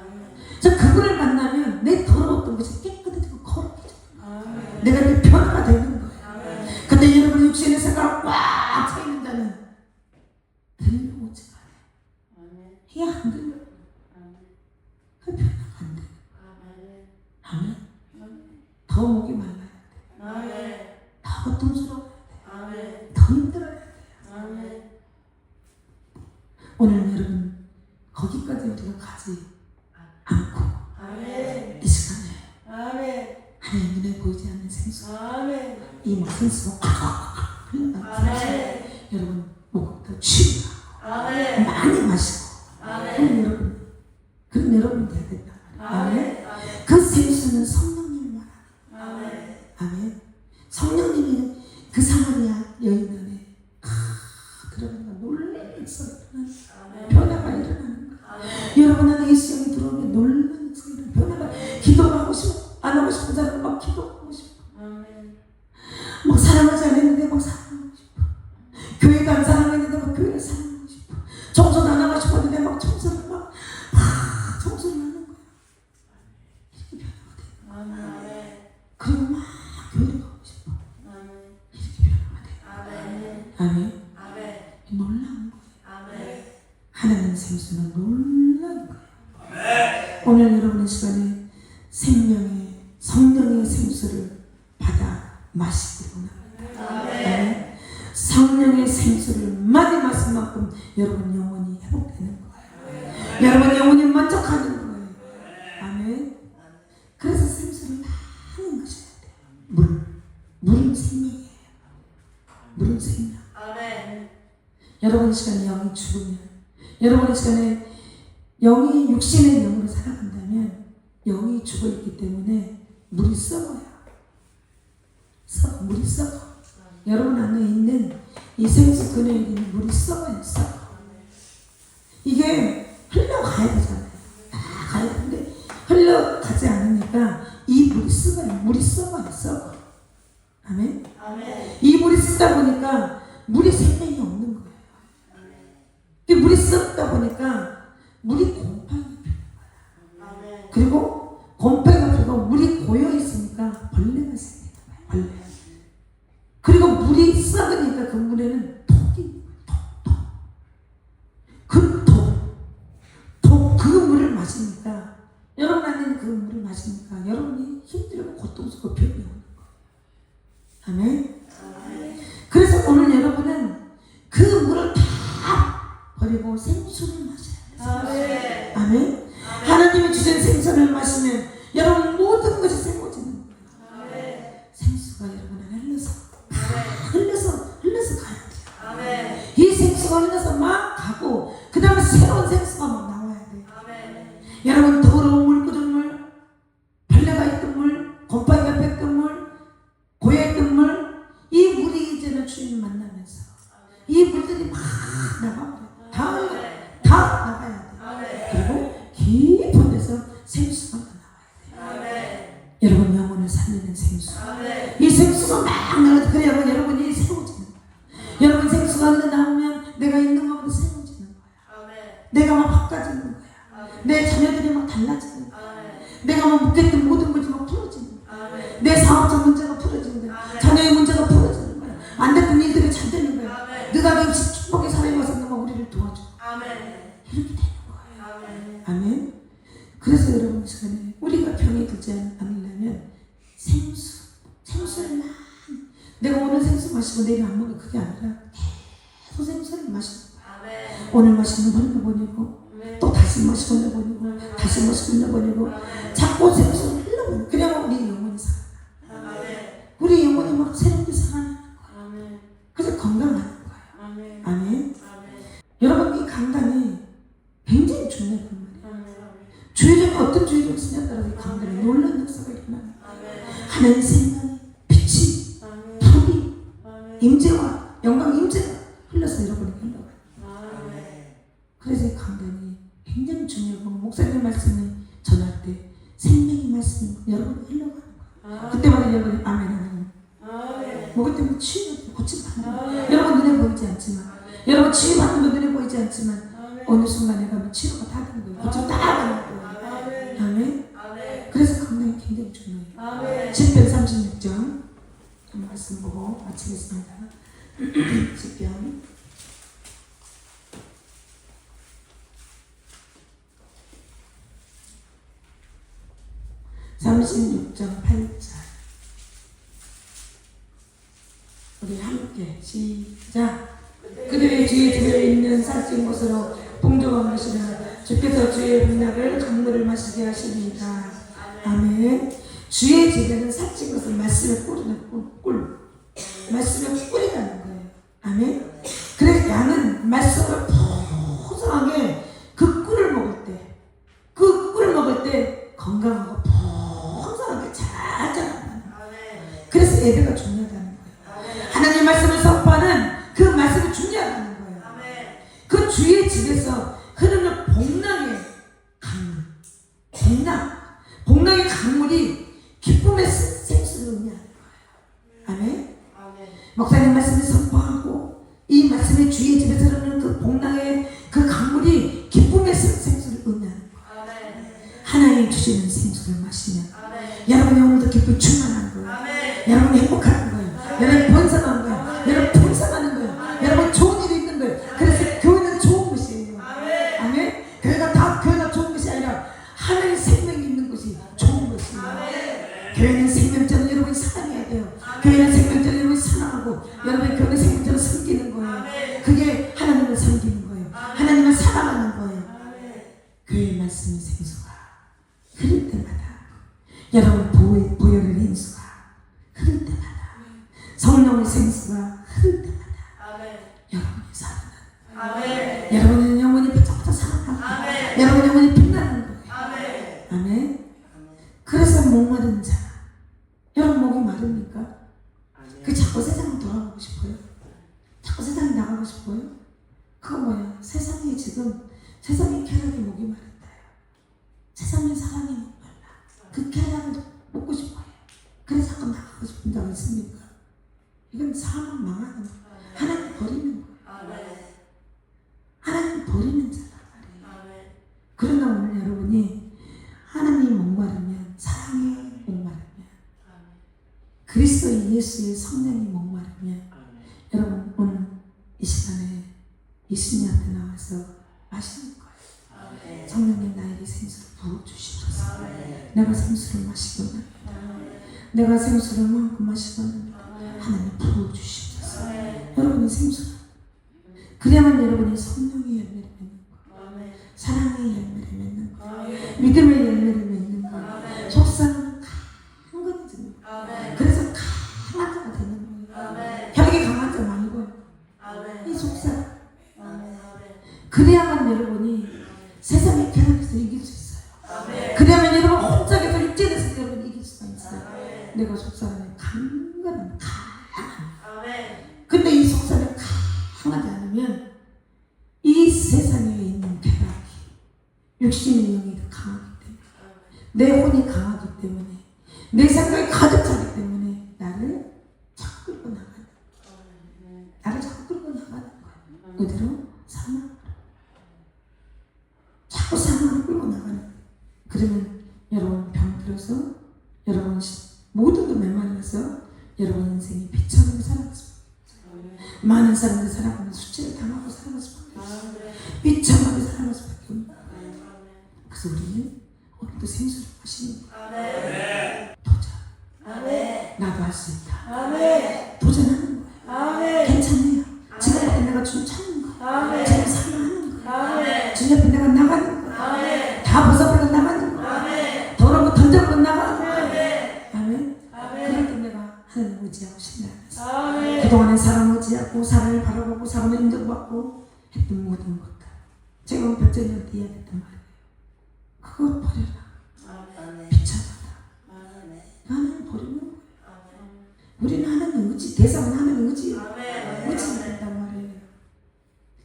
저 그분을 만나면 내 더러웠던 것이 깨끗해지고 거룩해져요. 아멘. 내가 이렇게 변화가 되는 거예요. 아멘. 근데 여러분 육신의 생각 꽉 차있는 자는 들려오지가 않아요. 아멘. 이게 안 들려요. 아멘. 그 변화가 안 돼요. 아멘. 아멘. 더 목이 말라야 돼. 아멘. 더 고통스러워야 돼. 아멘. 더 힘들어야 돼. 아멘. 오늘 여러분 거기까지 우리가 가지 않고 아멘. 이 시간에 아멘. 하나님 눈에 보이지 않는 생수, 아멘. 이 생수가 꽉 흘러가는 아멘. 생수, 여러분 목부터 쉬고 아멘. 많이 마시고 아멘. 그럼 여러분 돼야 된다. 아멘. 아멘. 그 생수는 성령님을 말하는 아멘. 거예요. 아멘. 성령님이 그 사마리아 여인 안에 들어가니까 놀라는 역사가 일어나는 아멘. 변화가 일어나는 거예요. 아멘. 여러분 안에 예수 영이 들어오면 놀라는 역사가 일어나는 변화가, 기도하고 싶어 안 하고 싶은 사람은 막 기도하고 싶어, 아멘. 막 사랑하지 않았는데 막 사랑하고 싶어, 교회가 안 사랑했는데 막 교회를 사랑하고 싶어, 청소도 안 하고 싶었는데 막 청소를 막 청소를 하는 거야. 이렇게 변화가 돼. 아멘. 그리고 막 교회를 가고 싶어. 아멘. 이렇게 변화가 돼. 아멘. 아멘. 아멘. 놀라운 거예요. 아멘. 하나님 생수는 놀라운 거예요. 오늘 여러분의 시간에 성령의 생수를 받아 마시기로 합니다. 아멘. 성령의 생수를 많이 마신 만큼 여러분 영혼이 회복되는 거예요. 여러분 영혼이 만족하는 거예요. 아멘. 그래서 생수를 많이 마셔야 돼요. 물은 생명이에요. 물은 생명. 아멘. 여러분 시간에 영이 죽으면, 여러분 시간에 영이 육신의 영으로 살아간다면 영이 죽어있기 때문에 물이 썩어요. 물이 썩어. 여러분 안에 있는 이 생수 근에 있는 물이 썩어요. 썩어. 이게 흘러가야 되잖아요. 가야 되는데 흘러가지 않으니까 이 물이 썩어요. 물이 썩어요. 썩어. 아멘. 아멘. 이 물이 쓰다 보니까 물이 생명이 없는 거예요. 이 물이 썩다 보니까 물이 곰팡이 피는 거야. 아멘. 그리고 곰팡이가 피고 물이 고여 있으니까 벌레가 생기는 거야. 벌레. 그리고 물이 썩으니까 그 물에는 독이 있는 거야. 독. 그 독. 아멘. 그래서 오늘 여러분은 그 물을 다 버리고 생수를 마셔야 돼요. 아멘. 하나님이 주신 생수를 마시면 여러분 모든 것이 새로워지는 거예요. 생수가 여러분을 흘러서 가야 돼요. 이 생수가 흘러서 막 가고 그 다음에 새로운 생수가 막 나와야 돼요. 여러분 더러운 물, 끓은 물, 벌레가 있던 물, 곰팡이가 뱉던 물, 고여있던 물, 이 물이 이제는 주인을 만나면서 이 물들이 막 나가버려요. 다 나가야 돼요. 그리고 깊은 데서 생수가 나와야 돼요. 여러분 영혼을 살리는 생수. 이 생수가 막 나가도 그래야 여러분이 새로워지는 거예요. 여러분 생수가 흘러나오면 내가 있는 것보다 새로워지는 거예요. 내가 막 바꿔지는 거예요. 내 자녀들이 막 달라지는 거예요. 내가 막 묻겠던 모든 것이 막 풀어지는 거예요. 내 사업적 문제가 풀어지는 거예요. 자녀의 문제가 풀어지는 거예요. 안 됐던 일들이 잘 되는 거예요. 네가 역시 축복의 사람이 와서 너가 우리를 도와줘. 이렇게 되는 거예요. 아멘. 그래서 여러분 이 시간에 우리가 병이 들지 않으려면 생수를 막 내가 오늘 생수 마시고 내일 안 먹어 그게 아니라 계속 생수를 마시는 거예요. 오늘 마시는 건 흘려보내고 또 다시 마시고 흘려보내고 다시 마시고 흘려보내고 자꾸 생수를 흘려보내고 그냥 우리 영혼이 살아나. 우리 영혼이 막 새롭게 살아나는 거예요. 그래서 건강하는 거예요. 아멘. 여러분 이 강단이 굉장히 중요한 말이에요. 주의력 어떤 주의력을 쓰냐에 따라서 이 강단에 놀라운 역사가 일어나는 거예요. 하나님의 생명이 빛이 불이 임재와 영광 임재가 흘러서 여러분에게 흘러가요. 그래서 이 강단이 굉장히 중요하고 목사님 말씀을 전할 때 생명의 말씀이 여러분에 흘러가는 거예요. 그때마다 여러분이 아멘. 뭐기 때문에 치유가 고침받는 거예요. 여러분 눈에 보이지 않지만 여러분 치유받는 건 눈에 보이지 않지만 어느 순간에 가면 치유가 다 되는 거예요. 고침 다 되는 거예요. 아멘. 그래서 건강이 굉장히 중요해요. 10편 36장 말씀 보고 마치겠습니다. 10편 36장 8절 우리 함께 시작. 그들의 주의 들에 있는 살찐 곳으로 풍족한 것이라 주께서 주의 분락을 강물을 마시게 하시리이다. 아멘. 주의 집에는 살찐 것을 말씀의 꿀이라는 꿀 말씀의 꿀이라는 거예요. 아멘. 그래서 양은 말씀을 풍성하게 그 꿀을 먹을 때 건강하고 풍성하게 잘 자란다는 거예요. 그래서 예배가 중요하다는 거예요. 하나님 말씀을 선포하는 그 말씀이 중요하다는 거예요. 그 주의 집에서 흐르는 복락의 강물, 복락의 강물이 기쁨의 생수를 의미하는 거예요. 아멘. 목사님 말씀을 선포하고 이 말씀이 주의 집에서 흐르는 그 복락의 그 강물이 기쁨의 생수를 의미하는 거예요. 하나님 주시는 생수를 마시면 여러분이 오늘도 기쁨이 충만한 거예요. 여러분이 행복한 거예요. 여러분이 번성한 거예요. 여러분 풍성하는 거예요. 여러분 좋은 일이 있는 거예요. 그래서 교회는 좋은 것이에요. 아멘. 교회가 좋은 것이 아니라 하나님의 생명이 있는 것이 좋은 것이에요. 교회는 생명처럼 여러분이 사랑해야 돼요. 교회는 생명처럼 여러분이 사랑하고 여러분이 교회 생명처럼 섬기는 거예요. 그게 하나님을 섬기는 거예요. 하나님을 사랑하는 거예요. 교회의 말씀의 생수가 흐를 때마다 여러분 보혈의 인수가 흐를 때마다 성령의 생수가 흐를 때마다 여러분이 살아나는 여러분의 영혼이 바짝바짝 살아나는 여러분의 영혼이 빛나는 거예요. 아멘. 그래서 목마른 자 여러분 목이 마릅니까? 그 자꾸 세상으로 돌아가고 싶어요? 자꾸 세상에 나가고 싶어요? 그거 뭐야? 세상에 지금 세상의 쾌락이 목이 마른다요. 세상의 사랑이 목말라. 그 쾌락을 먹고 싶어요. 그래서 자꾸 나가고 싶은 자가 있습니까? 이건 사람 망하는 거예요. 하나님 버리는 거예요. 하나님 버리는 자란 말이에요. 그러나 오늘 여러분이 하나님이 목마르면 사랑에 목마르면 그리스도 예수의 성령이 목마르면 여러분 오늘 이 시간에 예수님 앞에 나와서 마시는 거예요. 성령님 나에게 생수를 부어주시옵소서. 내가 생수를 마시고 나면 내가 생수를 마시고 나면 하나님 부어주시옵소서. 아멘. 여러분의 생수 그래야만 여러분이 성령의 열매를 맺는 거, 아멘. 사랑의 열매를 맺는 거, 아멘. 믿음의 열매를 맺는 거, 아멘. 속삭이는 강건해지는 거. 아멘. 그래서 강한 자가 되는 거예요. 아멘. 혈기 강한 자 말고요. 아멘. 이 속삭 아멘. 그래야만 여러분이 세상의 괴력에서 이길 수 있어요. 아멘. 그래야만 여러분 혼자서 육체에서 여러분 이길 수가 있어요. 아멘. 내가 속삭이는 강건한 강한. 아멘. 근데 이 속삭이 강하지 않으면 이 세상에 있는 괴력이 육신의 영이 더 강하기 때문에 내 혼이 강하기 때문에 내 생각이 가득 차기 때문에 나를 자꾸 끌고 나가는 거야. 나를 자꾸 끌고 나가는 거야. 어디로? 사망. 자꾸 사망을 끌고 나가는 거야. 그러면 여러분 병들어서 여러분 모든 것 메말라서 여러분 인생이 비참하게 살아갔습니다. 많은 사람들 살아가면 수치를 당하고 살아갈 수밖에 없어요. 비참하게 살아갈 수밖에 없는 거예요. 그래서 우리는 오늘도 생수를 마시는 거예요. 도전. 나도 할 수 있다. 도전하는 거예요. 괜찮네요. 지금 앞에 내가 춤추는 거예요. 지금 사랑하는 거예요. 주님 앞에 내가 나가는 거예요. 다 벗어버리고 나가는 거예요. 더러운 거 던져버리고 나가는 거예요. 아멘. 그럴 때 내가 하나님 의지하고 신뢰하면서 그동안에 사람 의지하고 사람을 바라보고 사람을 인정받고 했던 모든 것들 제가 오늘 백전이한테 이야기했단 말이에요. 그거 버려라. 비참하다. 하나님 버리는 거예요. 우리는 하나님 의지, 대상은 하나님 의지예요. 의지가 된단 말이에요.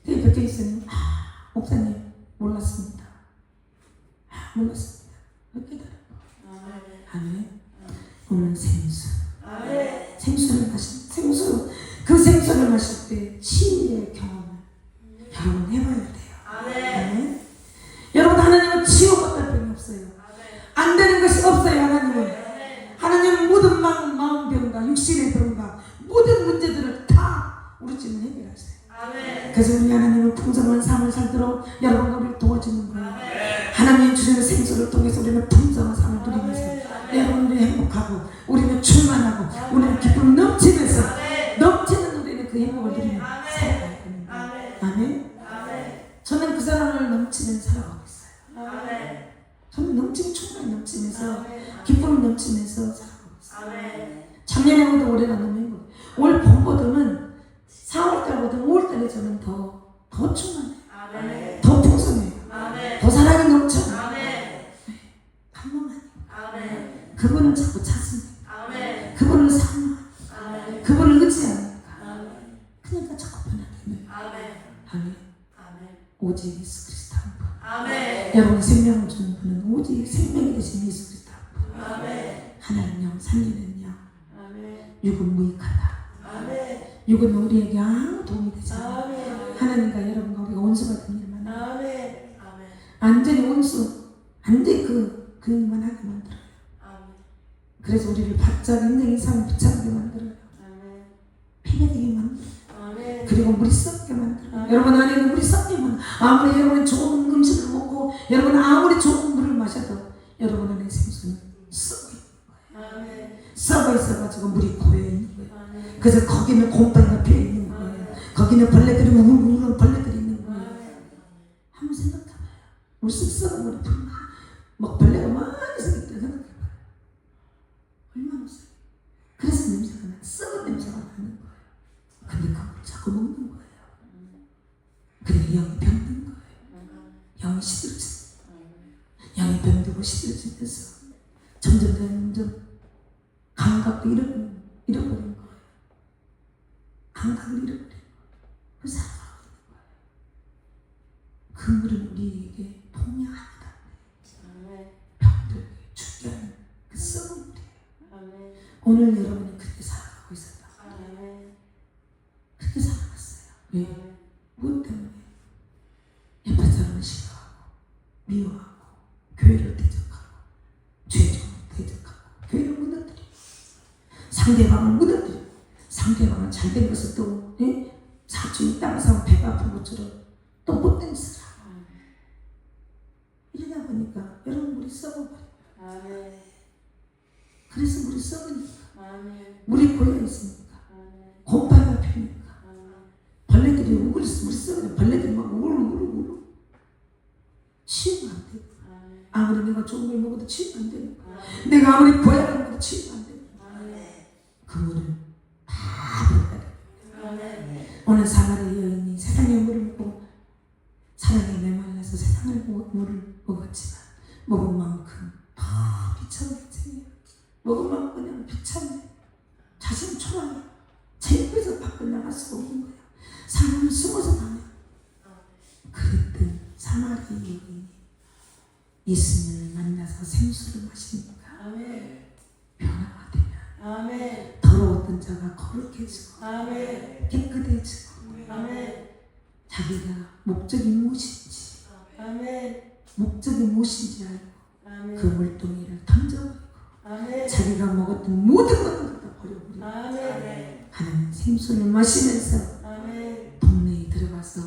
그때 백전이사님 목사님 몰랐습니다. 몰랐습니다. 깨달은 거. 아멘. 오늘 생수. 생수를 마실 생수 그 생수를 마실 때 치유의 경험을 여러분 해봐야 돼요. 아멘. 여러분 하나님은 치유 못할 병이 없어요. 안 되는 것이 없어요. 하나님은 모든 마음병과 육신의 병과 모든 문제들을 다 우리 집은 해결하세요. 그래서 우리 하나님은 풍성한 삶을 살도록 여러분 우리를 도와주는 거예요. 하나님 주시는 생수를 통해서 우리는 풍성한 삶을 누리면서 여러분들이 행복하고 우리는 충만하고 우리는 기쁨 넘치면서 넘치는 우리는 그 행복을 누리며 살아가야 됩니다. 아멘. 저는 그 사람을 넘치면서 살아가고 있어요. 저는 넘치고 충만히 넘치면서 기쁨을 넘치면서 살아가고 있어요. 작년에보다 올해가 너무 행복해요. 올 봄보다는 4월달보다 5월달에 저는 더 충만해요. 더 풍성해요. 더 사랑이 넘쳐요. 감동하니까 그분을 자꾸 찾으니까 그분을 사모하니까 그분을 의지하니까 그러니까 자꾸 변하게 돼요. 아멘. 오직 예수 그리스도 한 분. 여러분 생명을 주는 분은 오직 생명이 되신 예수 그리스도 한 분. 하나님 영 살리는 영. 육은 무익하다. 육은 우리에게 아무 도움이 되지 않아요. 하나님과 여러분과 우리가 원수가 된 일만 완전히 원수 완전히 그 일만 하게 만들어요. 그래서 우리를 바짝 인생의 삶을 붙잡게 만들어요. 피해되게 만들어요. 그리고 물이 썩게 만들어요. 여러분 안에는 물이 썩기만 아무리 여러분이 좋은 음식을 먹고 여러분 아무리 좋은 물을 마셔도 여러분 안에 생수는 썩어 있는 거예요. 썩어 있어가지고 물이 고여 있는 거예요. 그래서 거기는 곰팡이가 피어 있는 거예요. 거기는 벌레들이 우는 벌레들이 있는 거예요. 한번 생각해봐요. 물속 썩은 물이 막 벌레가 많이 생겼다 생각해봐요. 얼마나 없어요. 그래서 냄새가 나 썩은 냄새가 나는 거예요. 근데 그걸 자꾸 먹는 거예요. 그러니까 영이 병든 거예요. 영이 시들어져. 영이 병들고 시들어지면서 점점 감각도 잃어버리는 거예요. 감각을 잃어버리는 거예요. 그래서 살아가고 있는 거예요. 그 물은 우리에게 통해합니다. 병들게 죽게 하는 그 썩은 물이에요. 오늘 여러분이 그렇게 살아가고 있었다. 그렇게 살아갔어요. 왜? 무엇 때문에? 옆에 사람을 싫어하고 미워하고 교회를 대적하고 죄종을 대적하고 교회를 무너뜨리고 상대방을 무너뜨리고 상대방은 잘된 것을 또 사촌이 땅에서 배가 아픈 것처럼 또 못된 짓을 하고 이러다 보니까 여러분 물이 썩어버려요. 그래서 물이 썩으니까 물이 고여 있으니까 좋은 걸 먹어도 치유가 안 되는 거야. 내가 아무리 보약을 먹어도 치유가 안 되는 거야. 그 물은 다 들어가야 돼. 오늘 사마리 여인이 세상의 물을 먹고 사랑에 메말라서 세상의 물을 먹었지만 먹은 만큼 더 비참했지. 먹은 만큼 그냥 비참해. 자신 초라해. 제입에서 밖을 나갈 수가 없는 거야. 사람을 숨어서 가면. 그랬던 사마리 여인이 예수님을 만나서 생수를 마시니까 변화가 되면 더러웠던 자가 거룩해지고 깨끗해지고 자기가 목적이 무엇인지 목적이 무엇인지 알고 그 물동이를 던져버리고 자기가 먹었던 모든 것을 다 버려버리고 하나님 생수를 마시면서 동네에 들어가서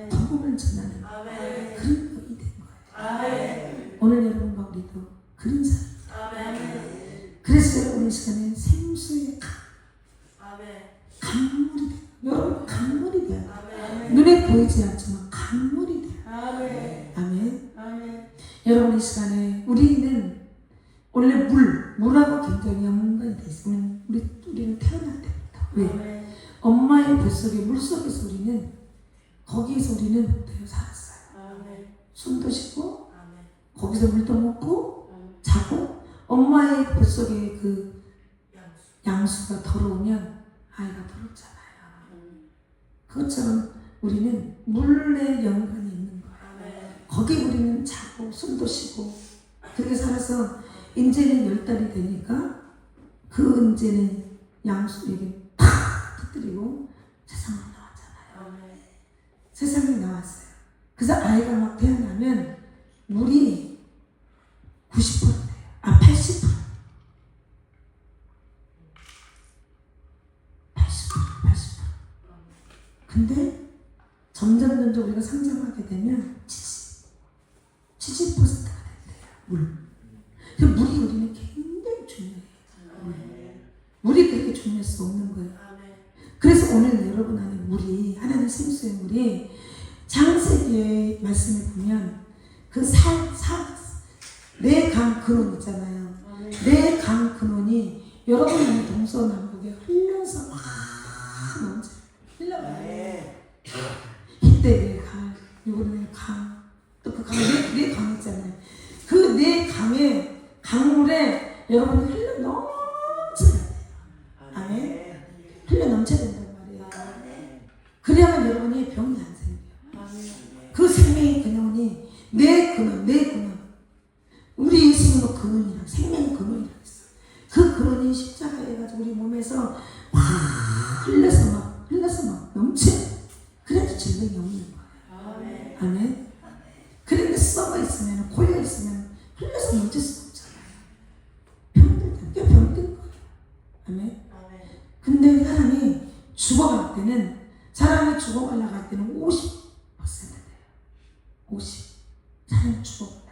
복음을 전하는 그런 법이 된 거예요. 오늘 여러분과 우리도 그런 사람. 그래서 여러분 이 시간에 생수의 강물이 돼요. 여러분 강물이 돼요. 눈에 보이지 않지만 강물이 돼요. 아멘. 여러분 이 시간에 우리는 원래 물하고 굉장히 연관이 돼 있으면 우리는 태어날 때부터 왜? 엄마의 뱃속에 물속에서 우리는 거기에서 우리는 어때요? 살았어요. 숨도 쉬고 거기서 물도 먹고 자고 엄마의 뱃속에 그 양수가 더러우면 아이가 더럽잖아요. 그것처럼 우리는 물에 연관이 있는 거예요. 거기 우리는 자고 숨도 쉬고 그렇게 살아서 이제는 10달이 되니까 그 이제는 양수 이게 팍 터뜨리고 세상을 나왔잖아요. 세상에 나왔어요. 그래서 아이가 막 태어나면 물이 90% 돼요. 80%. 80%. 근데 점점 우리가 성장하게 되면 70%가 된대요. 물. 물이 우리는 굉장히 중요해요. 물이 그렇게 중요할 수 없는 거예요. 그래서 오늘 여러분 안에 물이 하나님 생수의 물이 창세기의 말씀을 보면 그 내 강 근원 있잖아요. 내 강 근원이 여러분 안에 동서남북에 흘러서 막 넘쳐 흘러가요. 이때 내 강, 이거는 내 강, 또 그 강, 내 강 있잖아요. 그 내 강에 강물에 여러분이 흘러 넘쳐야 돼요. 아멘. 흘러 넘쳐야 된단 말이에요. 그래야만 여러분이 병이 안 생겨요. 그 생명의 근원이 내 근원. 우리 예수님은 근원이라 생명의 근원이라고 했어요. 그 근원이 십자가에 해가지고 우리 몸에서 막 흘러서 막 넘쳐. 그래도 질병이 없는 거예요. 아멘. 그런데 썩어 있으면 고여 있으면 흘러서 넘칠 수 없잖아요. 병들 거예요. 아멘. 근데 사람이 죽어갈 때는 죽어가려고 할 때는 50%돼요. 50. 사람이 죽어가려고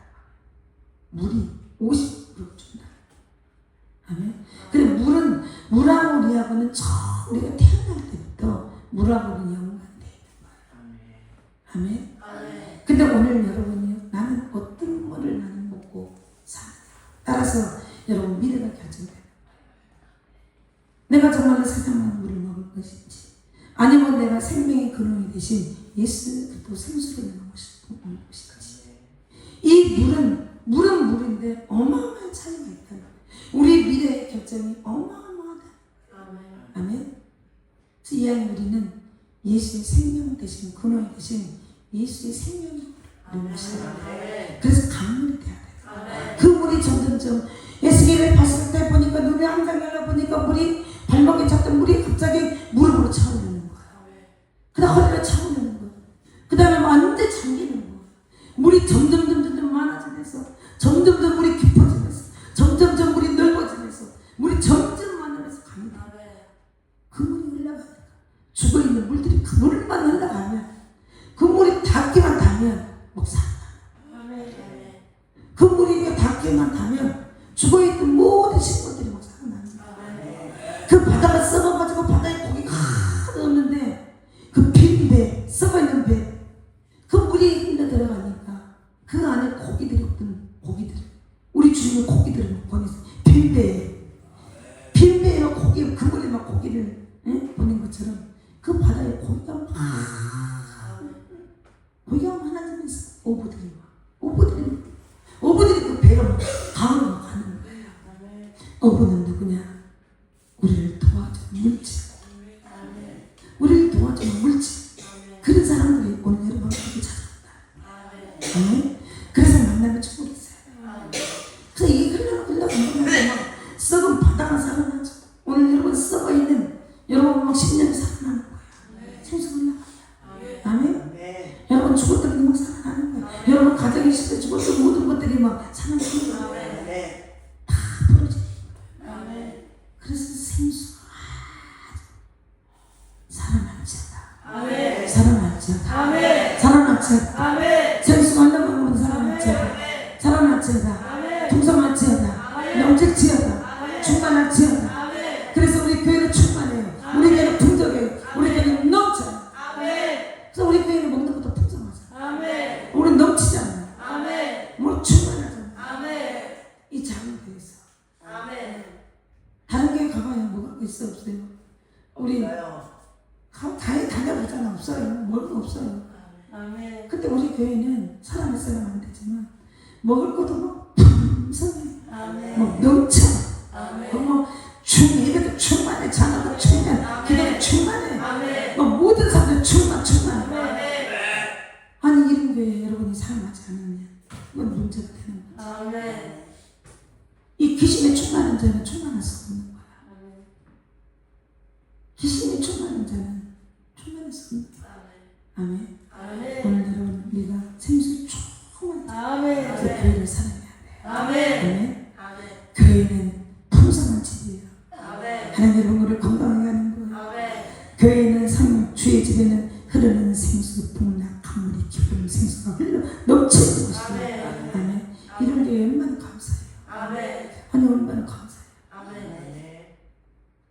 물이 50% 준다. 아멘. 근데 물하고 우리하고는 우리가 태어날 때부터 물하고는 연관되어 있는 거예요. 아멘. 근데 오늘 여러분이요, 나는 어떤 물을 나는 먹고 사느냐 따라서 여러분 미래가 결정되는 거예요. 내가 정말로 세상의 물을 먹을 것인지 아니면 내가 생명의 근원이 되신 예수 그리스도 생수를 먹을 것인지. 이 물은 물인데 어마어마한 차이가 있다. 우리 미래의 결정이 어마어마하다. 아멘. 그래서 이 안에 우리는 예수의 생명 되신 근원이 되신 예수의 생명을 마셔야 돼. 그래서 강물이 돼야 돼. 그 물이 점점점 예수님을 봤을 때 보니까 눈에 항상 열려보니까 물이 발목에 찼던 물이 갑자기 무릎으로 차오르는 거야. 그 다음 허리로 차오르는 거야. 그 다음에 완전 잠기는 거야. 물이 점점 많아지면서 점점 물이 깊어지면서 점점 물이 넓어지면서 물이 점점 많아지면서 갑니다. 그 물이 흘러가니까 죽어있는 물들이 그 물만 흘러가면 그 물이 닿기만 닿으면 목살이 그 물이 닿기만 닿으면 죽어있는 모든 식물들이 막 살아납니다. 그 바다가 썩어가지고 바다에 고기가 하나도 없는데 그 빈 배, 썩어있는 배, 그 물이 흘러 들어가니까 그 안에 고기들이 없던 고기들 보경 하나님이 있어. 오브들이 그 배로 강으로 가는 거예요. 오브는 누구냐? 우리를 도와주는 물질. 우리를 도와주는 물질. 그런 사람들이 오늘 여러분에게 찾아온다. 아멘. 그래서 만나면 축복했어요. 그래서 이게 흘러가면 썩은 바다가 살아나죠. 오늘 여러분 썩어 있는 여러분 막 10년이 살아나는 거예요. 생수 올라가요. 아멘. 여러분 죽었던 막 살아나는 거예요. 여러분 가정이 있을 때 죽었던 모든 것들이 막 살아나는 거예요. 다 풀어져요. 그래서 생수가 살아남지 않아. 살아남지 않아. 살아남지 않아. 생수가 흘러가면 살아남지 않아. 살아남지 않아. 풍성하지 않아. 영적지 않아. 충만하지 않아. 그래서 우리 교회는 충만해요. 우리 교회는 풍성해요. 우리 교회는 넘쳐요. 그래서 우리 교회는 먹는 것도 풍성하잖아. 우리 넘치잖아. 뭐 충만하잖아. 이 작은 교회에서 다른 교회 가봐야 뭐가 있어 없어요? 우리 다녀보잖아. 없어요. 먹을 거 없어요. 근데 우리 교회는 사람있어야 안 되지만 먹을 것도 막 풍성해. 뭐 넘쳐. 뭐 예배도 충만해. 자녀도 충만해. 기도도 충만해. 뭐 모든 사람들 충만해. 아니 이런 교회에 여러분이 사랑하지 않으면 이건 문제가 되는 거죠. 이 귀신에 충만한 자는 충만할 수 없는 거야. 귀신에 충만한 자는 충만할 수 없는 거야. 아멘. 오늘 여러분 우리가 생수를 충만한 그 교회를 사랑해야 돼요. 아멘. 교회는 풍성한 집이에요. 하나님 여러분을 건강하게 하는 거예요. 교회는 주의 집에는 흐르는 생수, 복락, 강물이 기쁨 생수가 흘러 넘치는 곳이에요. 아멘. 이런 게 얼마나 감사해요. 아니 얼마나 감사해요.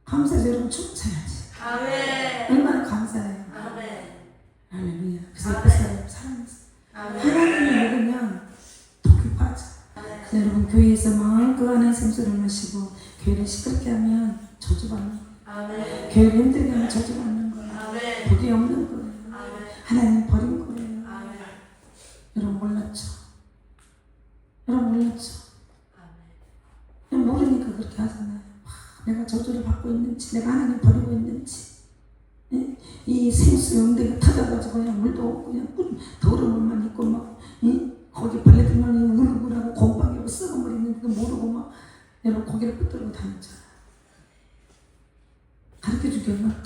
감사해서 여러분 춤 춰야지. 얼마나 감사해요. 할렐루야. 그래서 그 사람 사랑했어요. 하나님이 먹으면 독이 빠져. 여러분 교회에서 마음껏 하는 생수를 마시고 교회를 시끄럽게 하면 저주받는 거예요. 교회를 힘들게 하면 저주받는 거예요. 복이 없는 거예요. 하나님 버린 거예요. 여러분 몰랐죠? 여러분 몰랐죠? 그냥 모르니까 그렇게 하잖아요. 내가 저주를 받고 있는지, 내가 하나님 버리고 있는지. 예? 이 생수 영대가 터져가지고 그냥 물도 없고 그냥 더러운 물만 있고 막 거기 벌레들만 울고라고 곰팡이로 썩어버리는 거 모르고 막 여러분 고개를 끄덕이고 다녔잖아요. 가르쳐주기 얼마나